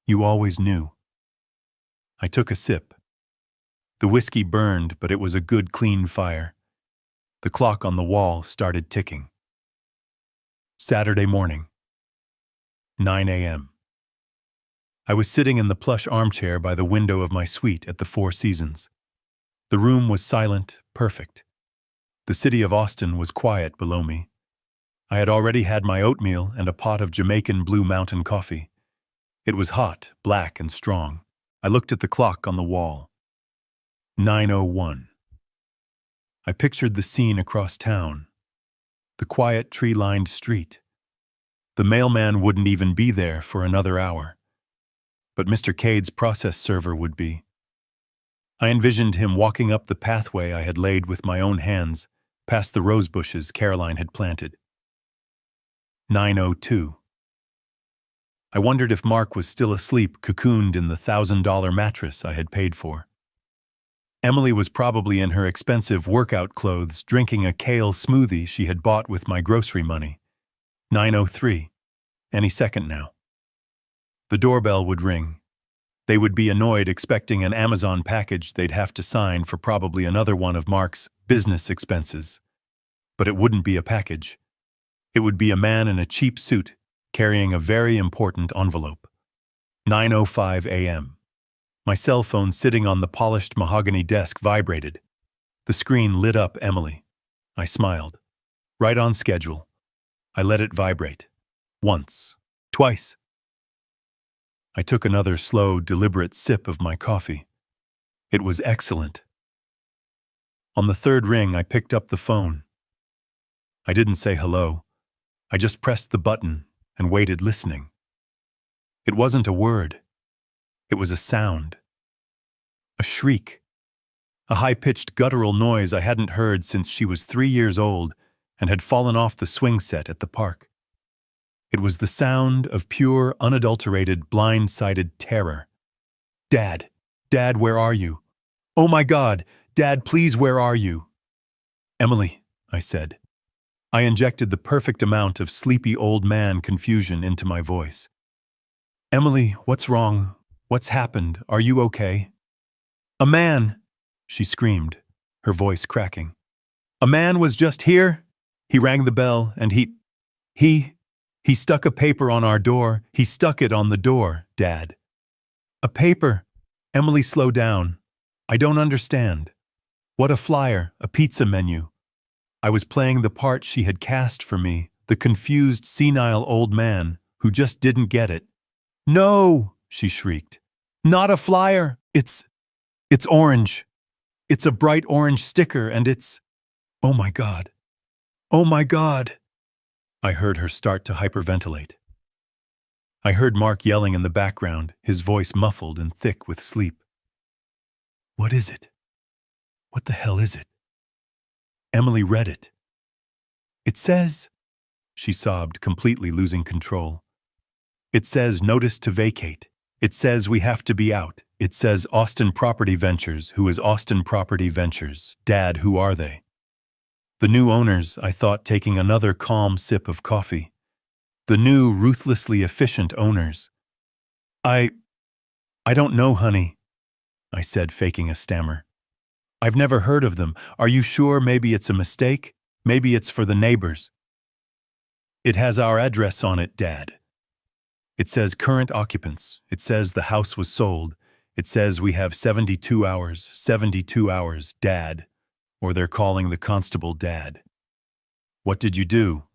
You always knew." I took a sip. The whiskey burned, but it was a good, clean fire. The clock on the wall started ticking. Saturday morning, 9 a.m. I was sitting in the plush armchair by the window of my suite at the Four Seasons. The room was silent, perfect. The city of Austin was quiet below me. I had already had my oatmeal and a pot of Jamaican Blue Mountain coffee. It was hot, black, and strong. I looked at the clock on the wall. 9:01. I pictured the scene across town. The quiet, tree-lined street. The mailman wouldn't even be there for another hour. But Mr. Cade's process server would be. I envisioned him walking up the pathway I had laid with my own hands, past the rose bushes Caroline had planted. 9:02. I wondered if Mark was still asleep, cocooned in the $1,000 mattress I had paid for. Emily was probably in her expensive workout clothes, drinking a kale smoothie she had bought with my grocery money. 9:03. Any second now. The doorbell would ring. They would be annoyed, expecting an Amazon package they'd have to sign for probably another one of Mark's business expenses. But it wouldn't be a package. It would be a man in a cheap suit, carrying a very important envelope. 9:05 a.m. My cell phone sitting on the polished mahogany desk vibrated. The screen lit up Emily. I smiled. Right on schedule. I let it vibrate. Once. Twice. I took another slow, deliberate sip of my coffee. It was excellent. On the third ring, I picked up the phone. I didn't say hello. I just pressed the button and waited, listening. It wasn't a word. It was a sound. A shriek. A high-pitched guttural noise I hadn't heard since she was 3 years old and had fallen off the swing set at the park. It was the sound of pure, unadulterated, blind-sided terror. "Dad! Dad, where are you? Oh my God! Dad, please, where are you?" "Emily," I said. I injected the perfect amount of sleepy old man confusion into my voice. "Emily, what's wrong? What's happened? Are you okay?" "A man!" she screamed, her voice cracking. "A man was just here. He rang the bell and he stuck a paper on our door. He stuck it on the door, Dad." "A paper?" Emily, slow down. "I don't understand." "What, a flyer, a pizza menu?" I was playing the part she had cast for me, the confused, senile old man who just didn't get it. "No!" she shrieked. "Not a flyer! It's orange. It's a bright orange sticker and it's... Oh my God. Oh my God." I heard her start to hyperventilate. I heard Mark yelling in the background, his voice muffled and thick with sleep. "What is it? What the hell is it?" Emily read it. "It says," she sobbed, completely losing control. "It says notice to vacate. It says we have to be out. It says Austin Property Ventures. Who is Austin Property Ventures? Dad, who are they?" "The new owners," I thought, taking another calm sip of coffee. "The new, ruthlessly efficient owners." I don't know, honey," I said, faking a stammer. "I've never heard of them. Are you sure? Maybe it's a mistake? Maybe it's for the neighbors." "It has our address on it, Dad. It says current occupants. It says the house was sold. It says we have 72 hours, Dad. Or they're calling the constable Dad." "What did you do?"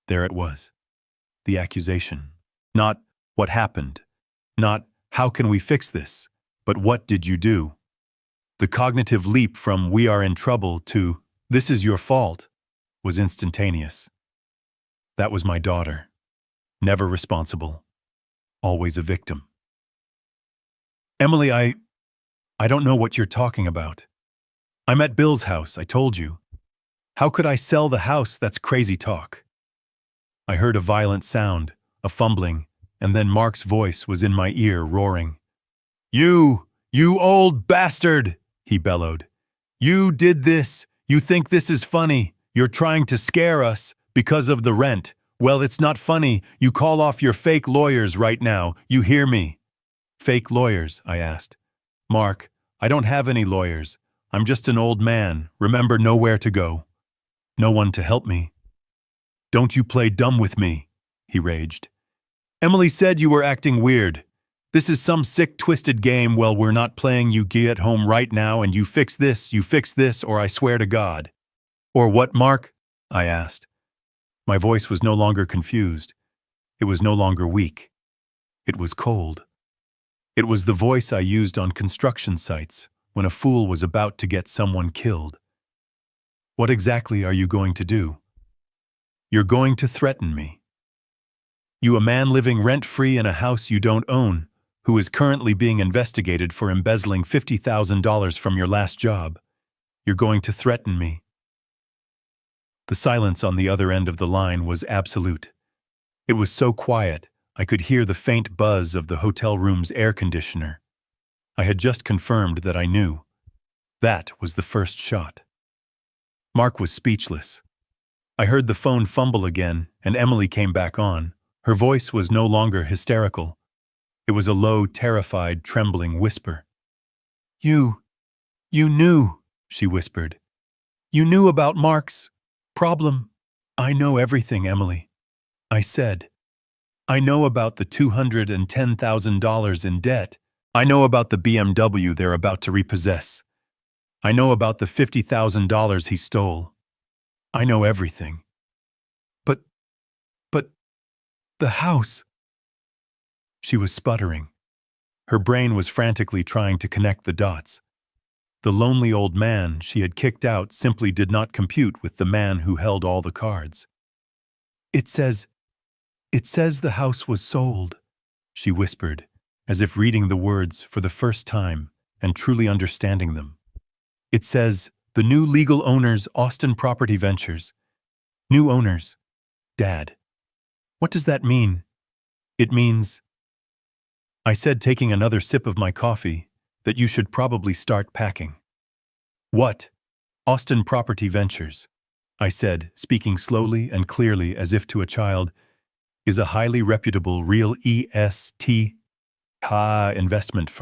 There it was. The accusation. Not what happened. Not how can we fix this, but what did you do? The cognitive leap from we are in trouble to this is your fault was instantaneous. That was my daughter. Never responsible. Always a victim. "Emily, I don't know what you're talking about. I'm at Bill's house, I told you. How could I sell the house? That's crazy talk." I heard a violent sound, a fumbling, and then Mark's voice was in my ear, roaring. You old bastard, he bellowed. You did this. You think this is funny. You're trying to scare us because of the rent. Well, it's not funny. You call off your fake lawyers right now. You hear me? Fake lawyers, I asked. Mark, I don't have any lawyers. I'm just an old man. Remember, nowhere to go. No one to help me. Don't you play dumb with me, he raged. Emily said you were acting weird. This is some sick, twisted game. Well, we're not playing. You get home right now and you fix this, or I swear to God. Or what, Mark? I asked. My voice was no longer confused. It was no longer weak. It was cold. It was the voice I used on construction sites when a fool was about to get someone killed. What exactly are you going to do? You're going to threaten me. You, a man living rent-free in a house you don't own, who is currently being investigated for embezzling $50,000 from your last job. You're going to threaten me. The silence on the other end of the line was absolute. It was so quiet, I could hear the faint buzz of the hotel room's air conditioner. I had just confirmed that I knew. That was the first shot. Mark was speechless. I heard the phone fumble again, and Emily came back on. Her voice was no longer hysterical. It was a low, terrified, trembling whisper. You knew, she whispered. You knew about Mark's problem. I know everything, Emily. I said. I know about the $210,000 in debt. I know about the BMW they're about to repossess. I know about the $50,000 he stole. I know everything. But, the house. She was sputtering. Her brain was frantically trying to connect the dots. The lonely old man she had kicked out simply did not compute with the man who held all the cards. It says the house was sold, she whispered, as if reading the words for the first time and truly understanding them. It says, the new legal owners, Austin Property Ventures. New owners. Dad. What does that mean? It means, I said, taking another sip of my coffee, that you should probably start packing. What? Austin Property Ventures, I said, speaking slowly and clearly as if to a child, is a highly reputable real investment firm.